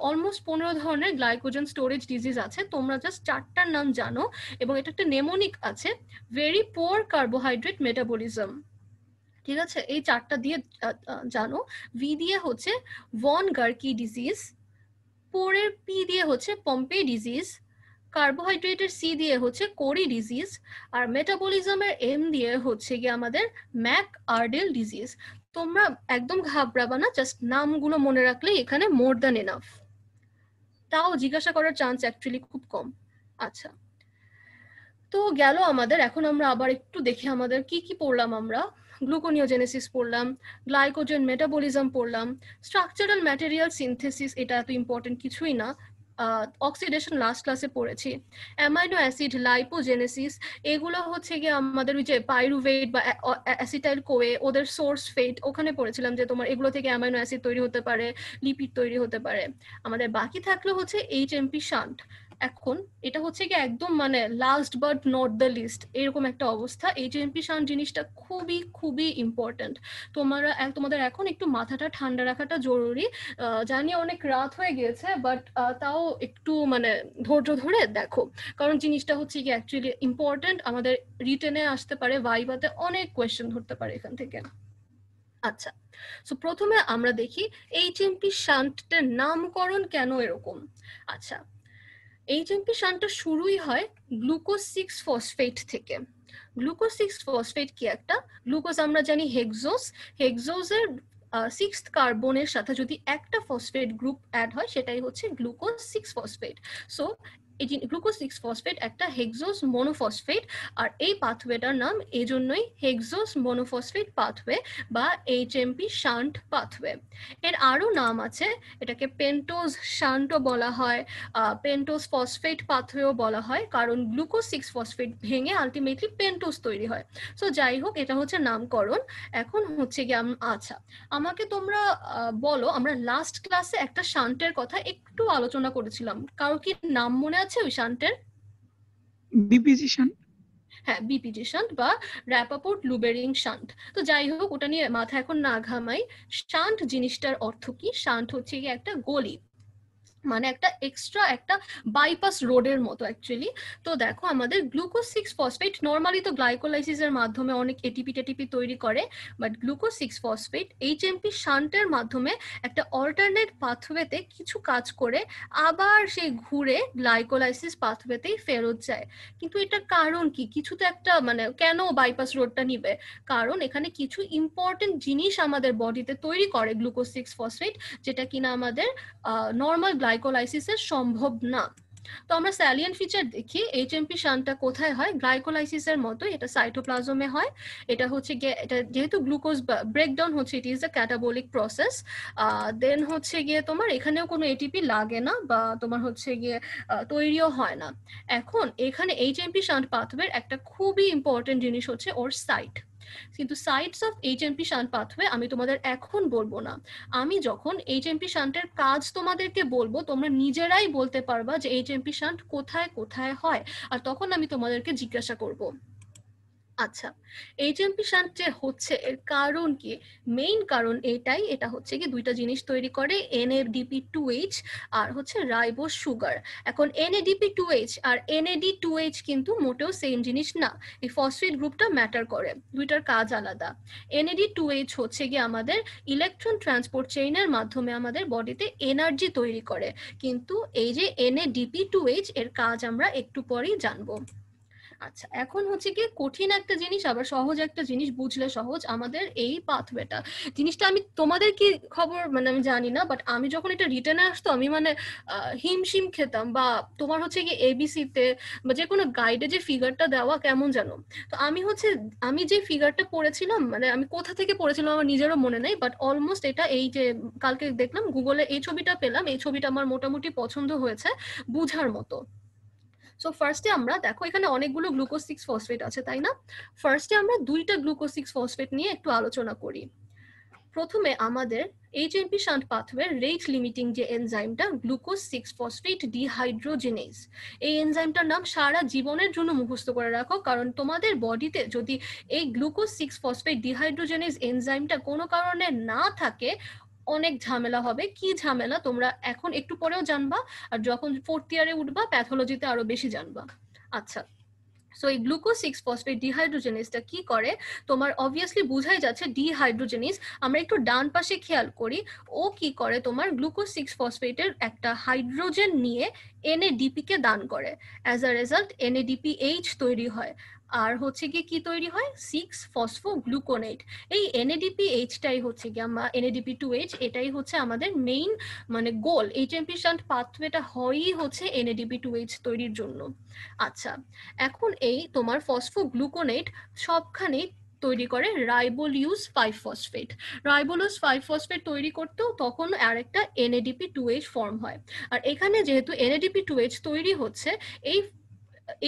S1: অলমোস্ট 15 ধরনের গ্লাইকোজেন স্টোরেজ ডিজিজ আছে, তোমরা জাস্ট 4টার নাম জানো, এবং এটা একটা নেমোনিক আছে, ভেরি পুয়ার কার্বোহাইড্রেট মেটাবলিজম। ঠিক আছে, এই 4টা দিয়ে জানো। ভি দিয়ে হচ্ছে ভন গার্কি ডিজিজ, পোরের পি দিয়ে হচ্ছে পম্পে ডিজিজ, কার্বোহাইড্রেটের সি দিয়ে হচ্ছে কোরি ডিজিজ, আর মেটাবলিজমের এম দিয়ে হচ্ছে গিয়ে আমাদের ম্যাক আর্ডেল ডিজিজ। তোমরা একদম ঘাবড়াবা না, জাস্ট নামগুলো মনে রাখলে এখানে মোর দ্যান এনাফ, তাও জিজ্ঞাসা করার চান্স অ্যাকচুয়ালি খুব কম। আচ্ছা, তো গেল আমাদের। এখন আমরা আবার একটু দেখি আমাদের কি কি পড়লাম আমরা। গ্লুকোনিওজেনেসিস পড়লাম, গ্লাইকোজেন মেটাবলিজম পড়লাম, স্ট্রাকচারাল ম্যাটেরিয়াল সিনথেসিস, এটা এত ইম্পর্টেন্ট কিছুই না, অক্সিডেশন লাস্ট ক্লাসে পড়েছি, অ্যামাইনো অ্যাসিড লাইপোজেনেসিস, এগুলো হচ্ছে গিয়ে আমাদের ওই যে পাইরুভেট বা অ্যাসিটাইল কোয়ে, ওদের সোর্স ফেট, ওখানে পড়েছিলাম যে তোমার এগুলো থেকে অ্যামাইনো অ্যাসিড তৈরি হতে পারে, লিপিড তৈরি হতে পারে। আমাদের বাকি থাকলো হচ্ছে এইচএমপি শান্ট। এখন এটা হচ্ছে কি একদম মানে last but not the least, এরকম একটা অবস্থা। এইচএমপি শান্ট জিনিসটা খুবই খুবই ইম্পর্টেন্ট। তোমাদের এখন একটু মাথাটা ঠান্ডা রাখাটা জরুরি। জানি অনেক রাত হয়ে গিয়েছে, বাট তাও একটু মানে ধৈর্য ধরে দেখো, কারণ জিনিসটা হচ্ছে কি অ্যাকচুয়ালি ইম্পর্টেন্ট। আমাদের রিটেনে আসতে পারে, ভাইভাতে অনেক কোয়েশ্চেন ধরতে পারে এখান থেকে। আচ্ছা, সো প্রথমে আমরা দেখি এইচএমপি শান্টের নামকরণ কেন এরকম। আচ্ছা, এইচএমপি শান্টটা শুরুই হয় গ্লুকোজ 6 ফসফেট থেকে। গ্লুকোজ 6 ফসফেট কি একটা? গ্লুকোজ আমরা জানি হেক্সোজের 6th কার্বনের সাথে যদি একটা ফসফেট গ্রুপ অ্যাড হয় সেটাই হচ্ছে গ্লুকোজ 6 ফসফেট। সো এই গ্লুকোজ 6 ফসফেট একটা হেক্সোজ মোনোফসফেট, আর এই পাথওয়েটার নাম এজন্যই হেক্সোজ মোনোফসফেট পাথওয়ে বা এইচএমপি শান্ট পাথওয়ে। এর আরো নাম আছে, এটাকে পেন্টোজ শান্টও বলা হয়, পেন্টোজ ফসফেট পাথওয়েও বলা হয়, কারণ গ্লুকোজ 6 ফসফেট ভেঙে আলটিমেটলি পেন্টোজ তৈরি হয়। সো যাই হোক, এটা হচ্ছে নামকরণ। এখন হচ্ছে কি আচ্ছা, আমাকে তোমরা বলো, আমরা লাস্ট ক্লাসে একটা শান্টের কথা একটু আলোচনা করেছিলাম, কারো কি নাম মনে আছে ওই শান্টের?
S5: বিপিজি শান্ট।
S1: হ্যাঁ, বিপিজি শান্ট বা র্যাপাপোর্ট লুবেরিং শান্ট। তো যাই হোক, ওটা নিয়ে মাথা এখন না ঘামাই। শান্ট জিনিসটার অর্থ কি? শান্ট হচ্ছে কি একটা গলি, মানে একটা এক্সট্রা একটা বাইপাস রোডের মতো অ্যাকচুয়ালি। তো দেখো, আমাদের গ্লুকোজ 6 ফসফেট নর্মালি তো গ্লাইকোলাইসিসের মাধ্যমে অনেক এটিপি তৈরি করে, বাট গ্লুকোজ 6 ফসফেট এইচএমপি শান্টের মাধ্যমে একটা অল্টারনেট পাথওয়েতে কিছু কাজ করে আবার সেই ঘুরে গ্লাইকোলাইসিস পাথওয়েতেই ফেরত যায়। কিন্তু এটার কারণ কি? কিছু তো একটা মানে কেন বাইপাস রোডটা নিবে? কারণ এখানে কিছু ইম্পর্টেন্ট জিনিস আমাদের বডিতে তৈরি করে গ্লুকোজ 6 ফসফেট, যেটা কিনা আমাদের নর্মাল গ্লাইকোলাইসিসের সম্ভব না। তো আমরা স্যালিয়েন্ট ফিচার দেখি, এইচএমপি শান্টটা কোথায় হয়? গ্লাইকোলাইসিসের মতো এটা সাইটোপ্লাজমে হয়। এটা হচ্ছে গিয়ে, এটা যেহেতু গ্লুকোজ ব্রেকডাউন হচ্ছে, it is a catabolic process. Then হচ্ছে গিয়ে তোমার এখানেও কোনো এটিপি লাগে না, বা তোমার হচ্ছে গিয়ে তৈরিও হয় না। এখন এখানে এইচএমপি শান্ট পাথওয়ের একটা খুবই ইম্পর্টেন্ট জিনিস হচ্ছে ওর সাইট। কিন্তু sites of HMP shunt pathway আমি তোমাদের এখন বলবো না। আমি যখন এইচএমপি শান্টের কাজ তোমাদেরকে বলবো, তোমরা নিজেরাই বলতে পারবা যে এইচএমপি শান্ট কোথায় কোথায় হয়, আর তখন আমি তোমাদেরকে জিজ্ঞাসা করব। আচ্ছা, এইচএমপি শান্ট যে হচ্ছে এর কারণ কি? মেইন কারণ এটাই, এটা হচ্ছে কি দুইটা জিনিস তৈরি করে, NADP2H আর হচ্ছে রাইবোজ সুগার। এখন NADP2H আর NAD2H কিন্তু মোটেও সেম জিনিস না, এই ফসফেট গ্রুপটা ম্যাটার করে, দুইটার কাজ আলাদা। NAD2H হচ্ছে কি আমাদের ইলেকট্রন ট্রান্সপোর্ট চেইনের মাধ্যমে আমাদের বডিতে এনার্জি তৈরি করে, কিন্তু এই যে NADP2H এর কাজ আমরা একটু পরেই জানবো। আচ্ছা, এখন হচ্ছে কি কঠিন একটা জিনিস আবার সহজ একটা জিনিস, বুঝলে সহজ। আমাদের এই পাথওয়েটা জিনিসটা আমি তোমাদের কি খবর মানে আমি জানি না, বাট আমি যখন এটা রিটেনে আসতো আমি মানে হিমশিম খেতাম। বা তোমার হচ্ছে কি এবিসিতে বা যে কোনো গাইডে যে ফিগারটা দেওয়া কেমন জানো, তো আমি যে ফিগারটা পড়েছিলাম, মানে আমি কোথা থেকে পড়েছিলাম আমার নিজেরও মনে নেই, বাট অলমোস্ট এটা এই যে কালকে দেখলাম গুগলে এই ছবিটা পেলাম, এই ছবিটা আমার মোটামুটি পছন্দ হয়েছে, বুঝার মতো। সো সো ফার্স্টে আমরা দেখো এখানে অনেকগুলো গ্লুকোজ 6 ফসফেট আছে তাই না? ফার্স্টে আমরা দুইটা গ্লুকোজ 6 ফসফেট নিয়ে একটু আলোচনা করি। প্রথমে আমাদের HMP shunt pathway rate limiting যে এনজাইমটা গ্লুকোজ 6 ফসফেট ডিহাইড্রোজেনেজ, এই এনজাইমটার নাম সারা জীবনের জন্য মুখস্থ করে রাখো, কারণ তোমাদের বডিতে যদি এই গ্লুকোজ 6 ফসফেট ডিহাইড্রোজেনেজ এনজাইমটা কোনো কারণে না থাকে অনেক ঝামেলা হবে। কি ঝামেলা তোমরা এখন একটু পরেও জানবা, আর যখন 4th ইয়ারে উঠবা প্যাথোলজিতে আরো বেশি জানবা। আচ্ছা, সো এই গ্লুকোজ 6 ফসফেট ডিহাইড্রোজেনেজটা কি করে তোমার অবভিয়াসলি বুঝাই যাচ্ছে ডিহাইড্রোজেনেজ। আমরা একটু ডান পাশে খেয়াল করি, ও কি করে তোমার গ্লুকোজ 6 ফসফেটের একটা হাইড্রোজেন নিয়ে NADP কে দান করে। অ্যাজ আ রেজাল্ট NADPH তৈরি হয়, আর হচ্ছে গিয়ে কি তৈরি হয় 6 ফসফোগ্লুকোনেট। এই NADPH-টাই হচ্ছে গিয়ে আমরা NADP2H, এটাই হচ্ছে আমাদের মেইন মানে গোল। এইচএমপি শান্ট পাথওয়েটা হয়ই হচ্ছে NADP2H তৈরির জন্য। আচ্ছা, এখন এই তোমার ফসফোগ্লুকোনেট সবখানে তৈরি করে রাইবোলিউস 5 ফসফেট। রাইবোলিউস 5 ফসফেট তৈরি করতেও তখন আরেকটা NADP2H ফর্ম হয়। আর এখানে যেহেতু NADP2H তৈরি হচ্ছে,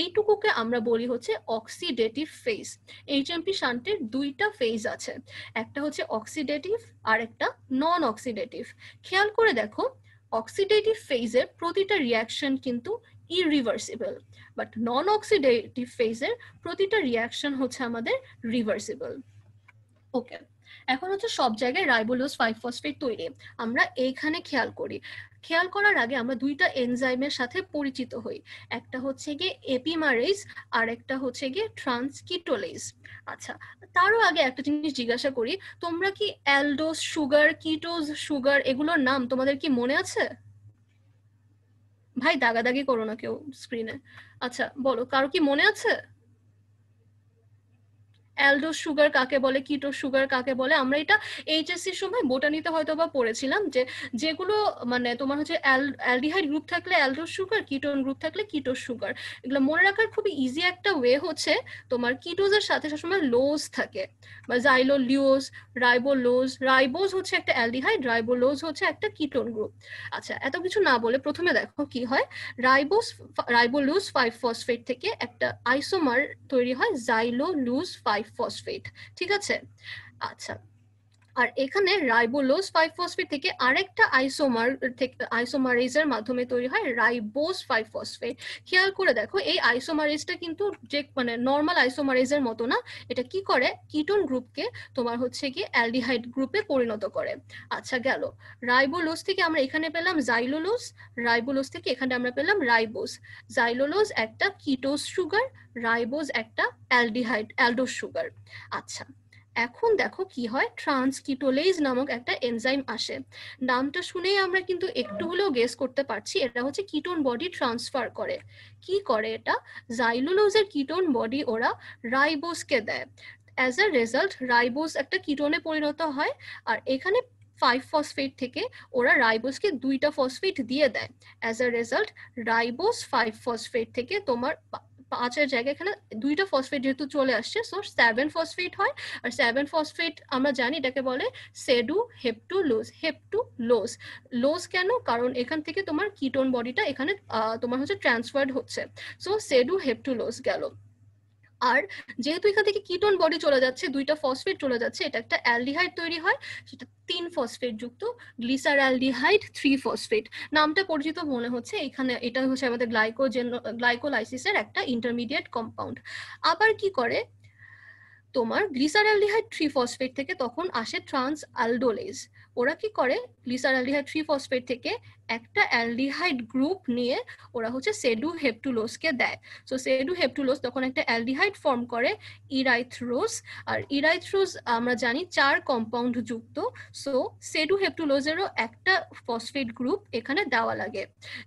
S1: এইটুকুকে আমরা বলি হচ্ছে অক্সিডেটিভ ফেজ। এইচএমপি শান্টের দুইটা ফেজ আছে, একটা হচ্ছে অক্সিডেটিভ আর একটা নন অক্সিডেটিভ। খেয়াল করে দেখো অক্সিডেটিভ ফেজের প্রতিটা রিয়াকশন কিন্তু ইরিভার্সিবল, বাট নন অক্সিডেটিভ ফেজের প্রতিটা রিয়াকশন হচ্ছে আমাদের রিভার্সিবল। ওকে, এখন হচ্ছে সব জায়গায় রাইবোলোজ 5 ফসফেট তৈরি, আমরা এইখানে খেয়াল করি। খেয়াল করার আগে আমরা দুইটা এনজাইমের সাথে পরিচিত হই, একটা হচ্ছে গিয়ে এপিমারেজ আর একটা হচ্ছে গিয়ে ট্রান্সকিটোলেজ। আচ্ছা, তারও আগে একটা জিনিস জিজ্ঞাসা করি, তোমরা কি অ্যালডোজ সুগার, কিটোজ সুগার এগুলোর নাম তোমাদের কি মনে আছে? ভাই দাগাদাগি করো না কেউ স্ক্রিনে। আচ্ছা বলো, কারো কি মনে আছে অ্যালডোজ সুগার কাকে বলে, কিটো সুগার কাকে বলে? আমরা এটা এইচএসসির সময় বোটানিতে হয়তো বা পড়েছিলাম, যে যেগুলো মানে তোমার হচ্ছে অ্যালডিহাইড গ্রুপ থাকলে অ্যালডোজ সুগার, কিটোন গ্রুপ থাকলে কিটো সুগার। এগুলো মনে রাখার খুবই ইজি একটা ওয়ে হচ্ছে তোমার কিটোজের সাথে সবসময় লোজ থাকে, বা জাইলোলিউজ, রাইবোলোজ। রাইবোজ হচ্ছে একটা অ্যালডিহাইড, রাইবোলোজ হচ্ছে একটা কিটোন গ্রুপ। আচ্ছা, এত কিছু না বলে প্রথমে দেখো কি হয়। রাইবোলুজ 5 ফসফেট থেকে একটা আইসোমার তৈরি হয় জাইলোলুজ 5 ফসফেট, ঠিক আছে? আচ্ছা, আর এখানে রাইবোলোজ 5 ফসফেট থেকে আরেকটা আইসোমারেজের মাধ্যমে তৈরি হয় রাইবোজ 5 ফসফেট। খেয়াল করে দেখো এই আইসোমারেজটা কিন্তু যে মানে নর্মাল আইসোমারেজের মতো না, এটা কি করে কিটোন গ্রুপকে তোমার হচ্ছে কি অ্যালডিহাইড গ্রুপে পরিণত করে। আচ্ছা গেল, রাইবোলোজ থেকে আমরা এখানে পেলাম জাইলোলোজ, রাইবোলোজ থেকে এখানে আমরা পেলাম রাইবোজ। জাইলোলোজ একটা কিটোজ সুগার, রাইবোজ একটা অ্যালডোজ সুগার। আচ্ছা, এখন দেখো কি হয়, ট্রান্সকিটোলেজ নামক একটা এনজাইম আসে। নামটা শুনেই আমরা কিন্তু একটু হলেও গেস করতে পারছি এটা হচ্ছে কিটোন বডি ট্রান্সফার করে। কি করে এটা? জাইলোলোজের কিটোন বডি ওরা রাইবোজকে দেয়। অ্যাজ আ রেজাল্ট রাইবোজ একটা কিটোনে পরিণত হয়, আর এখানে 5 ফসফেট থেকে ওরা রাইবোজকে 2টা ফসফেট দিয়ে দেয়। As a result ribose 5 phosphate থেকে তোমার 5-এর জায়গায় এখানে 2টা ফসফেট যেহেতু চলে আসছে, সো 7 ফসফেট হয়। আর 7 ফসফেট আমরা জানি এটাকে বলে সেডু হেপ্টুলোজ। হেপ্টুলোজ লোজ কেন? কারণ এখান থেকে তোমার কিটোন বডিটা এখানে তোমার হচ্ছে ট্রান্সফার্ড হচ্ছে, সো সেডু হেপ্টুলোজ গেল। আর যেহেতু এখান থেকে কিটোন বডি চলে যাচ্ছে, 2টা ফসফেট চলে যাচ্ছে, এটা একটা অ্যালডিহাইড তৈরি হয়, সেটা 3 ফসফেট যুক্ত গ্লিসারঅ্যালডিহাইড 3 ফসফেট। নামটা পরিচিত মনে হচ্ছে, এখানে এটা হচ্ছে আমাদের গ্লাইকোলাইসিসের একটা ইন্টারমিডিয়েট কম্পাউন্ড। আবার কি করে তোমার গ্লিসারঅ্যালডিহাইড 3 ফসফেট থেকে তখন আসে ট্রান্স অ্যালডোলেজ। ওরা কি করে গ্লিসারঅ্যালডিহাইড 3 ফসফেট থেকে একটা অ্যালডিহাইড গ্রুপ নিয়ে ওরা হচ্ছে সেডু হেপ্টুলোজকে দেয়। সো সেডু হেপ্টুলোজ তখন একটা অ্যালডিহাইড ফর্ম করে ইরাইথ্রোজ, আর ইরাইথ্রোজ আমরা জানি 4 কম্পাউন্ড যুক্ত, সো সেডু হেপ্টুলোজেরও একটা ফসফেট গ্রুপ এখানে দেওয়া লাগে।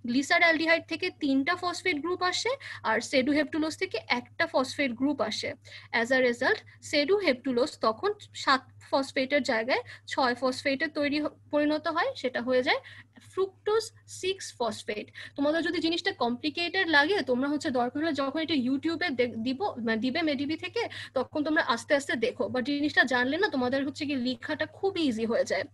S1: গ্লিসারঅ্যালডিহাইড থেকে 3টা ফসফেট গ্রুপ আসে, আর সেডু হেপ্টুলোজ থেকে একটা ফসফেট গ্রুপ আসে। অ্যাজ আ রেজাল্ট সেডু হেপ্টুলোজ তখন 7 ফসফেটের জায়গায় 6 ফসফেটের পরিণত হয়, সেটা হয়ে যায় ফ্রুক্টোজ 6-ফসফেট। তোমাদের যদি জিনিসটা কমপ্লিকেটেড লাগে তোমরা হচ্ছে দরকার হলে যখন এটা ইউটিউবে দিবে মেডিবি থেকে তখন তোমরা আস্তে আস্তে দেখো, বাট জিনিসটা জানলে না তোমাদের হচ্ছে কি লেখাটা খুব ইজি হয়ে যায়।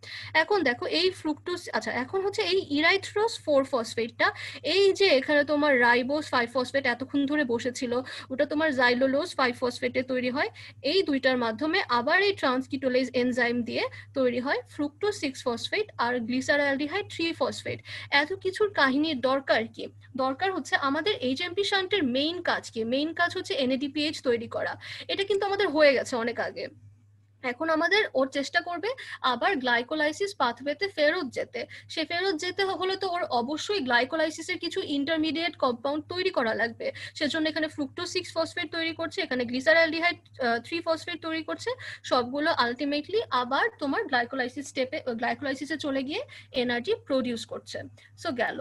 S1: এখন দেখো এই ফ্রুক্টোজ, আচ্ছা এখন হচ্ছে এই ইরাইথ্রোজ 4-ফসফেটটা, এই যে এখানে তোমার রাইবোজ 5-ফসফেট এতক্ষণ ধরে বসেছিল ওটা তোমার জাইলোলোজ 5-ফসফেটে তৈরি হয়। এই দুইটার মাধ্যমে আবার এই ট্রান্সকিটোলেজ এনজাইম দিয়ে তৈরি হয় ফ্রুক্টোজ 6-ফসফেট আর গ্লিসারঅ্যালডিহাইড 3-ফসফেট। এত কিছুর কাহিনীর দরকার কি? দরকার হচ্ছে আমাদের এইচএমপি শান্টের মেইন কাজ কি? মেইন কাজ হচ্ছে এনএডিপিএইচ তৈরি করা। এটা কিন্তু আমাদের হয়ে গেছে অনেক আগে। এখন আমাদের ওর চেষ্টা করবে আবার গ্লাইকোলাইসিস পাথওয়েতে ফেরত যেতে। সে ফেরত যেতে হলে তো ওর অবশ্যই গ্লাইকোলাইসিসের কিছু ইন্টারমিডিয়েট কম্পাউন্ড তৈরি করা লাগবে। সেজন্য এখানে ফ্রুক্টোজ 6-ফসফেট তৈরি করছে, এখানে গ্লিসারঅ্যালডিহাইড 3-ফসফেট তৈরি করছে। সবগুলো আলটিমেটলি আবার তোমার গ্লাইকোলাইসিসে চলে গিয়ে এনার্জি প্রডিউস করছে। সো গেল।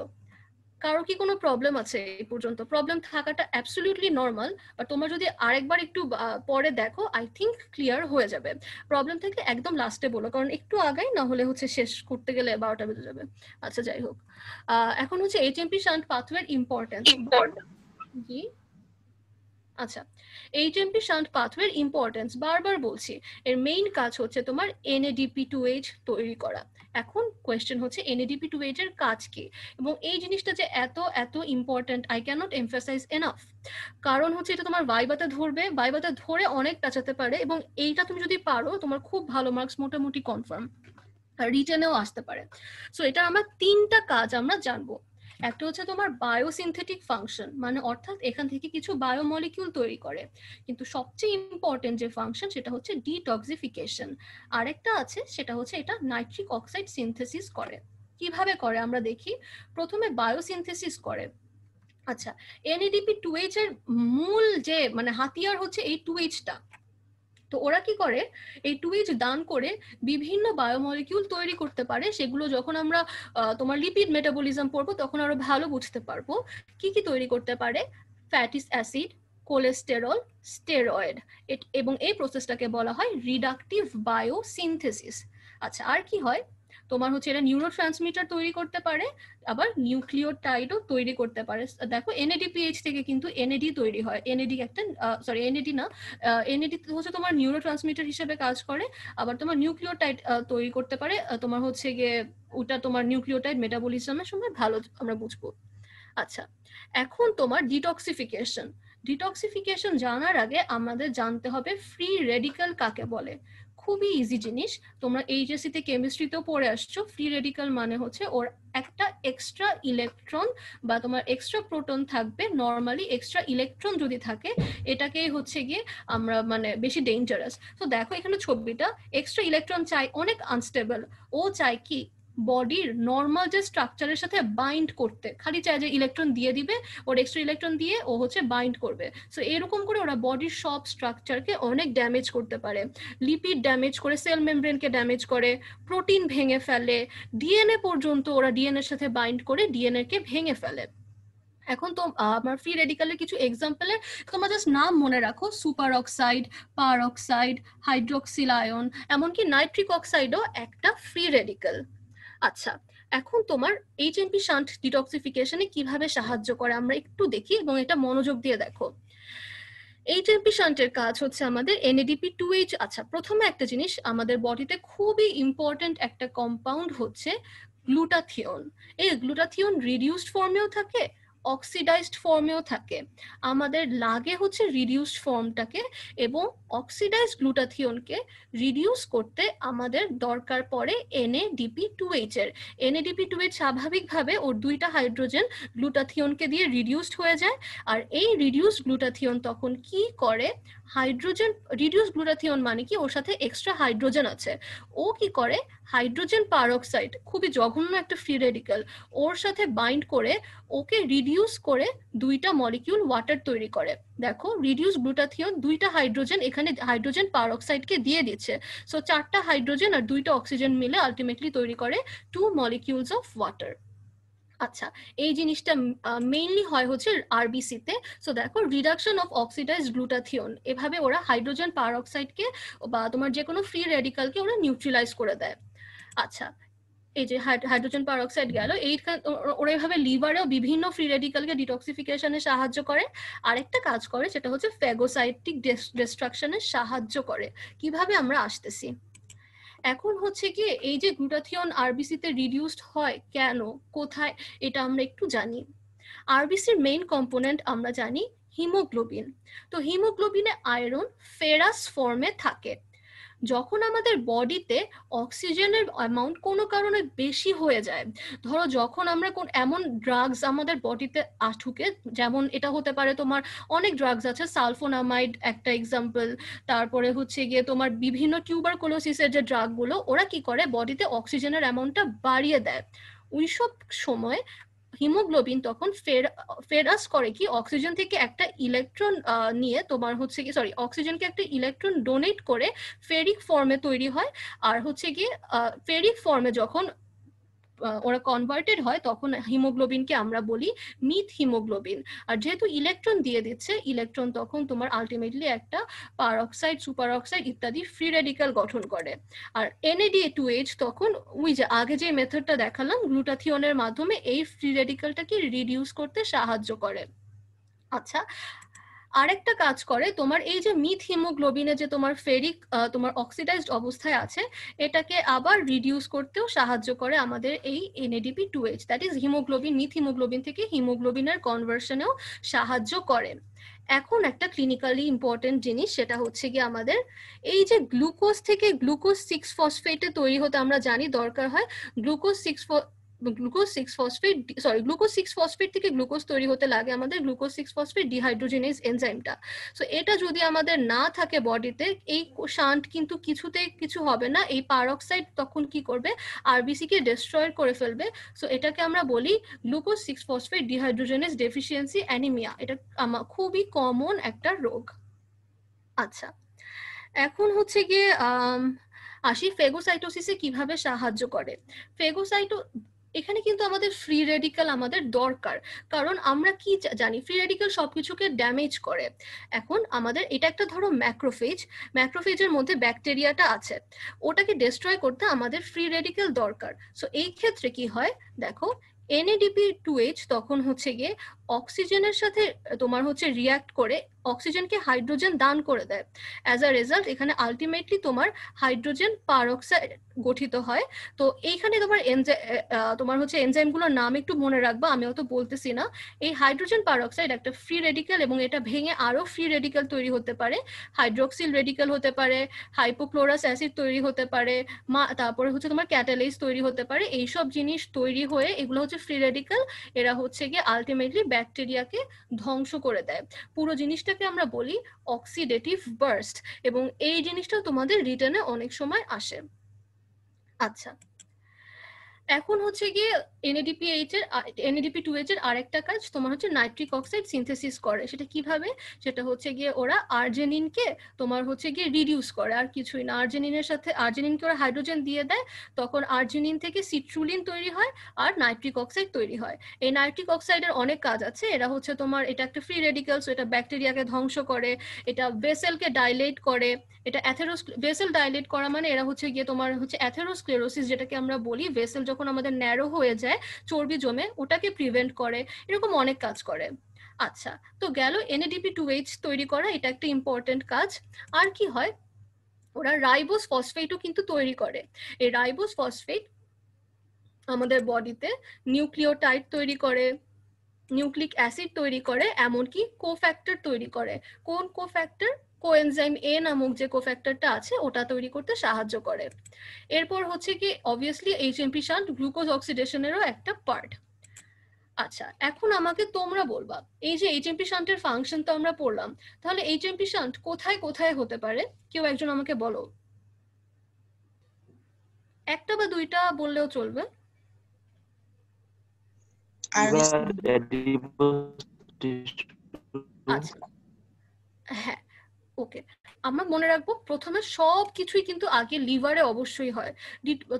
S1: কারো কি কোনো প্রবলেম আছে এই পর্যন্ত? প্রবলেম থাকাটা অ্যাবসলিউটলি নর্মাল, বাট তোমরা যদি আরেকবার একটু পরে দেখো আই থিঙ্ক ক্লিয়ার হয়ে যাবে। প্রবলেম থেকে একদম লাস্টে বলো, কারণ একটু আগাই না হলে হচ্ছে শেষ করতে গেলে 12টা বেজে যাবে। আচ্ছা যাই হোক, এখন হচ্ছে এইচএমপি শান্ট পাথওয়ের ইম্পর্টেন্স। জি আচ্ছা, এইচএমপি শান্ট পাথওয়ের ইম্পর্টেন্স বারবার বলছি, এর মেইন কাজ হচ্ছে তোমার NADP2H তৈরি করা। এখন কোয়েশ্চেন হচ্ছে NADP2H এর কাজ কি, এবং এই জিনিসটা যে এত এত important I cannot emphasise enough. কারণ হচ্ছে এটা তোমার ভাইভাতে ধরবে, ভাইভাতে ধরে অনেক পেঁচাতে পারে, এবং এইটা তুমি যদি পারো তোমার খুব ভালো মার্কস মোটামুটি কনফার্ম, আর রিটেনেও আসতে পারে। সো এটা আমরা 3টা কাজ আমরা জানবো। একটা হচ্ছে তোমার বায়োসিনথেটিক ফাংশন, মানে অর্থাৎ এখান থেকে কিছু বায়োমলিকিউল তৈরি করে, কিন্তু সবচেয়ে ইম্পর্টেন্ট যে ফাংশন সেটা হচ্ছে ডিটক্সিফিকেশন। আরেকটা আছে সেটা হচ্ছে এটা নাইট্রিক অক্সাইড সিনথেসিস করে। কিভাবে করে আমরা দেখি। প্রথমে বায়োসিনথেসিস করে। আচ্ছা, NADP2H এর মূল যে মানে হাতিয়ার হচ্ছে এই 2H-টা। তো ওরা কি করে, এই 2H দান করে বিভিন্ন বায়োমলিকিউল তৈরি করতে পারে। সেগুলো যখন আমরা তোমার লিপিড মেটাবলিজম পড়বো তখন আরো ভালো বুঝতে পারবো কি কি তৈরি করতে পারে। ফ্যাটি অ্যাসিড, কোলেস্টেরল, স্টেরয়েড, এবং এই প্রসেসটাকে বলা হয় রিডাকটিভ বায়োসিনথেসিস। আচ্ছা, আর কি হয়, তোমার হচ্ছে এটা নিউরোট্রান্সমিটার তৈরি করতে পারে, আবার নিউক্লিওটাইডও তৈরি করতে পারে। দেখো NADPH থেকে কিন্তু NAD তৈরি হয়। NAD একটা NAD না, NAD হচ্ছে তোমার নিউরোট্রান্সমিটার হিসেবে কাজ করে, আবার তোমার নিউক্লিওটাইড তৈরি করতে পারে। তোমার হচ্ছে গিয়ে ওটা তোমার নিউক্লিওটাইড মেটাবলিজমের সময় ভালো আমরা বুঝবো। আচ্ছা, এখন তোমার ডিটক্সিফিকেশন। ডিটক্সিফিকেশন জানার আগে আমাদের জানতে হবে ফ্রি রেডিক্যাল কাকে বলে। খুবই ইজি জিনিস, তোমরা এইচএসসি তে কেমিস্ট্রিতেও পড়ে আসছো। ফ্রি রেডিক্যাল মানে হচ্ছে ওর একটা এক্সট্রা ইলেকট্রন বা তোমার এক্সট্রা প্রোটন থাকবে। নর্মালি এক্সট্রা ইলেকট্রন যদি থাকে এটাকেই হচ্ছে গিয়ে আমরা মানে বেশি ডেঞ্জারাস। তো দেখো এখানে ছবিটা, এক্সট্রা ইলেকট্রন চাই, অনেক আনস্টেবল। ও চাই কি বডির নর্মাল যে স্ট্রাকচারের সাথে বাইন্ড করতে, খালি চায় যে ইলেকট্রন দিয়ে দিবে, ওর এক্সট্রা ইলেকট্রন দিয়ে ও হচ্ছে বাইন্ড করবে। সো এরকম করে ওরা বডির সব স্ট্রাকচারকে অনেক ড্যামেজ করতে পারে। লিপিড ড্যামেজ করে, সেল মেমব্রেনকে ড্যামেজ করে, প্রোটিন ভেঙে ফেলে, ডিএনএ পর্যন্ত ওরা ডিএনএ এর সাথে বাইন্ড করে ডিএনএ কে ভেঙে ফেলে। এখন তো আমার ফ্রি রেডিক্যালের কিছু এক্সাম্পলের তোমরা জাস্ট নাম মনে রাখো, সুপার অক্সাইড, পার অক্সাইড, হাইড্রোক্সিল আয়ন, এমনকি নাইট্রিক অক্সাইডও একটা ফ্রি রেডিক্যাল। আচ্ছা, এখন তোমার এইচএমপি শান্ট ডিটক্সিফিকেশনে কিভাবে সাহায্য করে আমরা একটু দেখি, এবং এটা মনোযোগ দিয়ে দেখো। এইচএমপি শান্টের কাজ হচ্ছে আমাদের NADP2H। আচ্ছা, প্রথমে একটা জিনিস, আমাদের বডিতে খুবই ইম্পর্টেন্ট একটা কম্পাউন্ড হচ্ছে গ্লুটাথিয়ন। এই গ্লুটাথিয়ন রিডিউসড ফর্মেও থাকে, অক্সিডাইজড ফর্মেও থাকে। আমাদের লাগে হচ্ছে রিডিউসড ফর্মটাকে, এবং অক্সিডাইজড গ্লুটাথিয়নকে রিডিউস করতে আমাদের দরকার পড়ে NADP2H এর। NADP2H স্বাভাবিকভাবে ওর 2টা হাইড্রোজেন গ্লুটাথিয়নকে দিয়ে রিডিউসড হয়ে যায়। আর এই রিডিউসড গ্লুটাথিয়ন তখন কি করে, হাইড্রোজেন, রিডিউসড গ্লুটাথিয়ন মানে কি ওর সাথে এক্সট্রা হাইড্রোজেন আছে, ও কি করে হাইড্রোজেন পারঅক্সাইড, খুবই জঘন্য একটা ফ্রি রেডিক্যাল, ওর সাথে বাইন্ড করে ওকে রিডিউস করে 2টা মলিকিউল ওয়াটার তৈরি করে। দেখো রিডিউস গ্লুটাথিয়ন 2টা হাইড্রোজেন এখানে হাইড্রোজেন পারঅক্সাইডকে দিয়ে দিচ্ছে। সো 4টা হাইড্রোজেন আর 2টা অক্সিজেন মিলে আলটিমেটলি তৈরি করে 2 মলিকিউলস অফ ওয়াটার। আচ্ছা, এই জিনিসটা মেইনলি হয় হচ্ছে আরবিসি তে। সো দেখো রিডাকশন অফ অক্সিডাইজড গ্লুটাথিয়ন, এভাবে ওরা হাইড্রোজেন পারঅক্সাইডকে বা তোমার যে কোনো ফ্রি রেডিক্যালকে ওরা নিউট্রিলাইজ করে দেয়। আচ্ছা, এই যে হাইড্রোজেন পারঅক্সাইড গেল, ওরা এইভাবে লিভারেও বিভিন্ন ফ্রি রেডিক্যালকে ডিটক্সিফিকেশনে সাহায্য করে। আরেকটা কাজ করে সেটা হচ্ছে ফ্যাগোসাইটিক ডিস্ট্রাকশনে সাহায্য করে। কিভাবে আমরা আসতেছি। এখন হচ্ছে কি এই যে গ্লুটাথিয়ন আরবিসিতে রিডিউসড হয় কেন, কোথায়, এটা আমরা একটু জানি। আরবিসির মেইন কম্পোনেন্ট আমরা জানি হিমোগ্লোবিন। তো হিমোগ্লোবিনে আয়রন ফেরাস ফর্মে থাকে। যখন আমাদের বডিতে অক্সিজেনের অ্যামাউন্ট কোনো কারণে বেশি হয়ে যায়, ধরো যখন আমরা কোন এমন ড্রাগস আমাদের বডিতে ঢুকে, যেমন এটা হতে পারে তোমার অনেক ড্রাগস আছে, সালফোনামাইড একটা এক্সাম্পল, তারপরে হচ্ছে গিয়ে তোমার বিভিন্ন টিউবারকুলোসিসের যে ড্রাগগুলো, ওরা কি করে বডিতে অক্সিজেনের অ্যামাউন্টটা বাড়িয়ে দেয়। ওইসব সময় হিমোগ্লোবিন তখন ফেরাস করে কি অক্সিজেন থেকে একটা ইলেকট্রন নিয়ে তোমার হচ্ছে কি অক্সিজেনকে একটা ইলেকট্রন ডোনেট করে ফেরিক ফর্মে তৈরি হয়। আর হচ্ছে গিয়ে ফেরিক ফর্মে যখন ওরা কনভার্টেড হয় তখন হিমোগ্লোবিনকে আমরা বলি মিথ হিমোগ্লোবিন। আর যেহেতু ইলেকট্রন দিয়ে দিচ্ছে, ইলেকট্রন তখন তোমার আলটিমেটলি একটা পারঅক্সাইড, সুপার অক্সাইড ইত্যাদি ফ্রি রেডিক্যাল গঠন করে। আর NADH2H তখন ওই যে আগে যে মেথডটা দেখালাম গ্লুটাথিয়নের মাধ্যমে এই ফ্রি রেডিক্যালটাকে রিডিউস করতে সাহায্য করে। আচ্ছা, আরেকটা কাজ করে তোমার এই যে মিথ হিমোগ্লোবিনে যে তোমার ফেরিক তোমার অক্সিডাইজড অবস্থায় আছে, এটাকে আবার রিডিউস করতেও সাহায্য করে আমাদের এই NADP2H, that is haemoglobin, myth haemoglobin থেকে হিমোগ্লোবিনের কনভার্সনেও সাহায্য করে। এখন একটা ক্লিনিক্যালি ইম্পর্টেন্ট জিনিস, সেটা হচ্ছে কি আমাদের এই যে গ্লুকোজ থেকে গ্লুকোজ 6-ফসফেটে তৈরি হতে আমরা জানি দরকার হয় গ্লুকোজ 6-ফসফেট থেকে গ্লুকোজ তৈরি হতে লাগে আমাদের গ্লুকোজ 6-ফসফেট ডিহাইড্রোজেনেজ এনজাইমটা। সো এটা যদি আমাদের না থাকে বডিতে, এই শান্ট কিন্তু কিছুতেই কিছু হবে না। এই পারঅক্সাইড তখন কি করবে, আরবিসি কে ডিস্ট্রয় করে ফেলবে। সো এটাকে আমরা বলি গ্লুকোজ 6-ফসফেট ডিহাইড্রোজেনেজ ডেফিসিয়েন্সি অ্যানিমিয়া। এটা খুবই কমন একটা রোগ। আচ্ছা, এখন হচ্ছে গিয়ে আসি ফেগোসাইটোসিসে কিভাবে সাহায্য করে। এখানে কিন্তু আমাদের ফ্রি রেডিক্যাল আমাদের দরকার, কারণ আমরা কি জানি ফ্রি রেডিক্যাল সবকিছুকে ড্যামেজ করে। এখন আমাদের এটা একটা ধরো ম্যাক্রোফেজের মধ্যে ব্যাকটেরিয়াটা আছে, ওটাকে ডিস্ট্রয় করতে আমাদের ফ্রি রেডিক্যাল দরকার। সো এই ক্ষেত্রে কি হয় দেখো, NADP2H তখন হচ্ছে গিয়ে অক্সিজেনের সাথে তোমার হচ্ছে রিয়াক্ট করে অক্সিজেনকে হাইড্রোজেন দান করে দেয়। অ্যাজ আ রেজাল্ট এখানে আলটিমেটলি তোমার হাইড্রোজেন পারঅক্সাইড গঠিত হয়। তো এইখানে তোমার হচ্ছে এনজাইমগুলোর নাম একটু মনে রাখবা, আমি অত বলতেছি না। এই হাইড্রোজেন পারঅক্সাইড একটা ফ্রি রেডিক্যাল এবং এটা ভেঙে আরো ফ্রি রেডিক্যাল তৈরি হতে পারে। হাইড্রোক্সিল রেডিক্যাল হতে পারে, হাইপোক্লোরাস অ্যাসিড তৈরি হতে পারে, তারপরে হচ্ছে তোমার ক্যাটালেজ তৈরি হতে পারে। এইসব জিনিস তৈরি হয়ে এগুলো হচ্ছে ফ্রি রেডিক্যাল, এরা হচ্ছে গিয়ে আলটিমেটলি ব্যাকটেরিয়াকে ধ্বংস করে দেয়। পুরো জিনিসটাকে আমরা বলি অক্সিডেটিভ বার্স্ট, এবং এই জিনিসটা তোমাদের রিটেনে অনেক সময় আসে। আচ্ছা, এখন হচ্ছে গিয়ে NADP2H এর আরেকটা কাজ তোমার হচ্ছে নাইট্রিক অক্সাইড সিনথেসিস করে। সেটা কিভাবে, সেটা হচ্ছে গিয়ে ওরা আর্জেনিনকে তোমার হচ্ছে গিয়ে রিডিউস করে, আর কিছুই না। আর্জেনিনকে ওরা হাইড্রোজেন দিয়ে দেয়, তখন আর্জেনিন থেকে সিট্রুলিন তৈরি হয় আর নাইট্রিক অক্সাইড তৈরি হয়। এই নাইট্রিক অক্সাইডের অনেক কাজ আছে। এরা হচ্ছে তোমার এটা একটা ফ্রি রেডিক্যাল, সো এটা ব্যাকটেরিয়াকে ধ্বংস করে, এটা ভেসেলকে ডাইলেট করে। এটা ভেসেল ডাইলেট করা মানে এরা হচ্ছে গিয়ে তোমার হচ্ছে অ্যাথেরোস্ক্লেরোসিস, যেটাকে আমরা বলি ভেসেল যখন আমাদের ন্যারো হয়ে যায়, চর্বি জমে, ওটাকে প্রিভেন্ট করে। এরকম অনেক কাজ করে। আচ্ছা, তো গেল NADP2H তৈরি করা, এটা একটা ইম্পর্টেন্ট কাজ। আর কি হয়, ওরা রাইবোজ ফসফেটও কিন্তু তৈরি করে। এই রাইবোজ ফসফেট আমাদের বডিতে নিউক্লিওটাইড তৈরি করে, নিউক্লিক অ্যাসিড তৈরি করে, এমনকি কোফ্যাক্টর তৈরি করে। কোন কোফ্যাক্টর? কোএনজাইম A নামক যে কোফ্যাক্টরটা আছে ওটা তৈরি করতে সাহায্য করে। এরপর হচ্ছে কি অবভিয়াসলি HMP শান্ট গ্লুকোজ অক্সিডেশনেরও একটা পার্ট। আচ্ছা, এখন আমাকে তোমরা বলবা, এই যে HMP শান্টের ফাংশন তো আমরা পড়লাম, তাহলে HMP শান্ট কোথায় কোথায় হতে পারে? কেউ একজন আমাকে বলো, একটা বা দুইটা বললেও চলবে। আচ্ছা, হ্যাঁ, ওকে, আমরা মনে রাখবো প্রথমে সব কিছুই কিন্তু আগে লিভারে অবশ্যই হয়।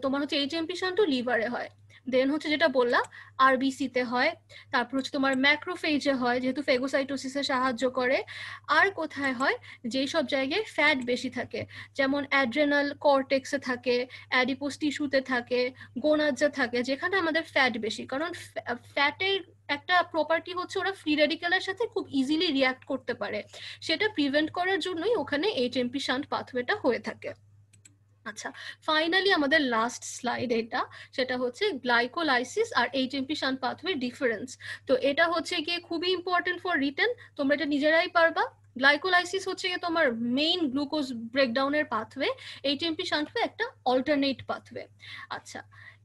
S1: তোমার হচ্ছে HMP শান্টও লিভারে হয়, দেন হচ্ছে যেটা বললাম আরবিসি তে হয়, তারপর হচ্ছে তোমার ম্যাক্রোফেজে হয় যেহেতু ফেগোসাইটোসিসে সাহায্য করে। আর কোথায় হয়, যেই সব জায়গায় ফ্যাট বেশি থাকে, যেমন অ্যাড্রেনাল কর্টেক্সে থাকে, অ্যাডিপোস টিস্যুতে থাকে, গোনাজে থাকে, যেখানে আমাদের ফ্যাট বেশি। কারণ ফ্যাটের একটা প্রপার্টি হচ্ছে ওরা ফ্রি রেডিক্যালের সাথে খুব ইজিলি রিয়াক্ট করতে পারে, সেটা প্রিভেন্ট করার জন্যই ওখানে এইচএমপি শান্ট পাথওয়েটা হয়ে থাকে। আচ্ছা, ফাইনালি আমাদের লাস্ট স্লাইড এটা, সেটা হচ্ছে গ্লাইকোলাইসিস আর এইচএমপি শান্ট পাথওয়ে ডিফারেন্স। তো এটা হচ্ছে গিয়ে খুবই ইম্পর্টেন্ট ফর রিটেন, তোমরা এটা নিজেরাই পারবা। গ্লাইকোলাইসিস হচ্ছে গিয়ে তোমার মেইন গ্লুকোজ ব্রেকডাউনের পাথওয়ে, এইচএমপি শান্ট একটা অল্টারনেট পাথওয়ে। আচ্ছা,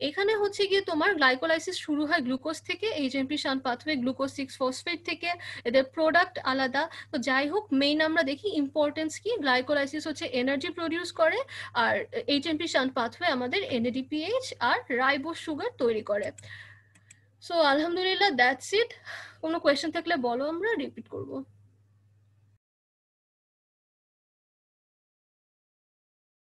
S1: এখানে হচ্ছে গিয়ে তোমার গ্লাইকোলাইসিস শুরু হয় গ্লুকোজ থেকে, এইচএমপি শান্ট পাথওয়ে গ্লুকোজ 6-ফসফেট থেকে, এদের প্রোডাক্ট আলাদা। তো যাই হোক, মেইন আমরা দেখি ইম্পর্টেন্স কি, গ্লাইকোলাইসিস হচ্ছে এনার্জি প্রডিউস করে, আর এইচএমপি শান্ট পাথওয়ে আমাদের এনএডিপিএইচ আর রাইবোজ সুগার তৈরি করে। সো আলহামদুলিল্লাহ, দ্যাটস ইট। কোনো কোয়েশ্চেন থাকলে বলো, আমরা রিপিট করবো।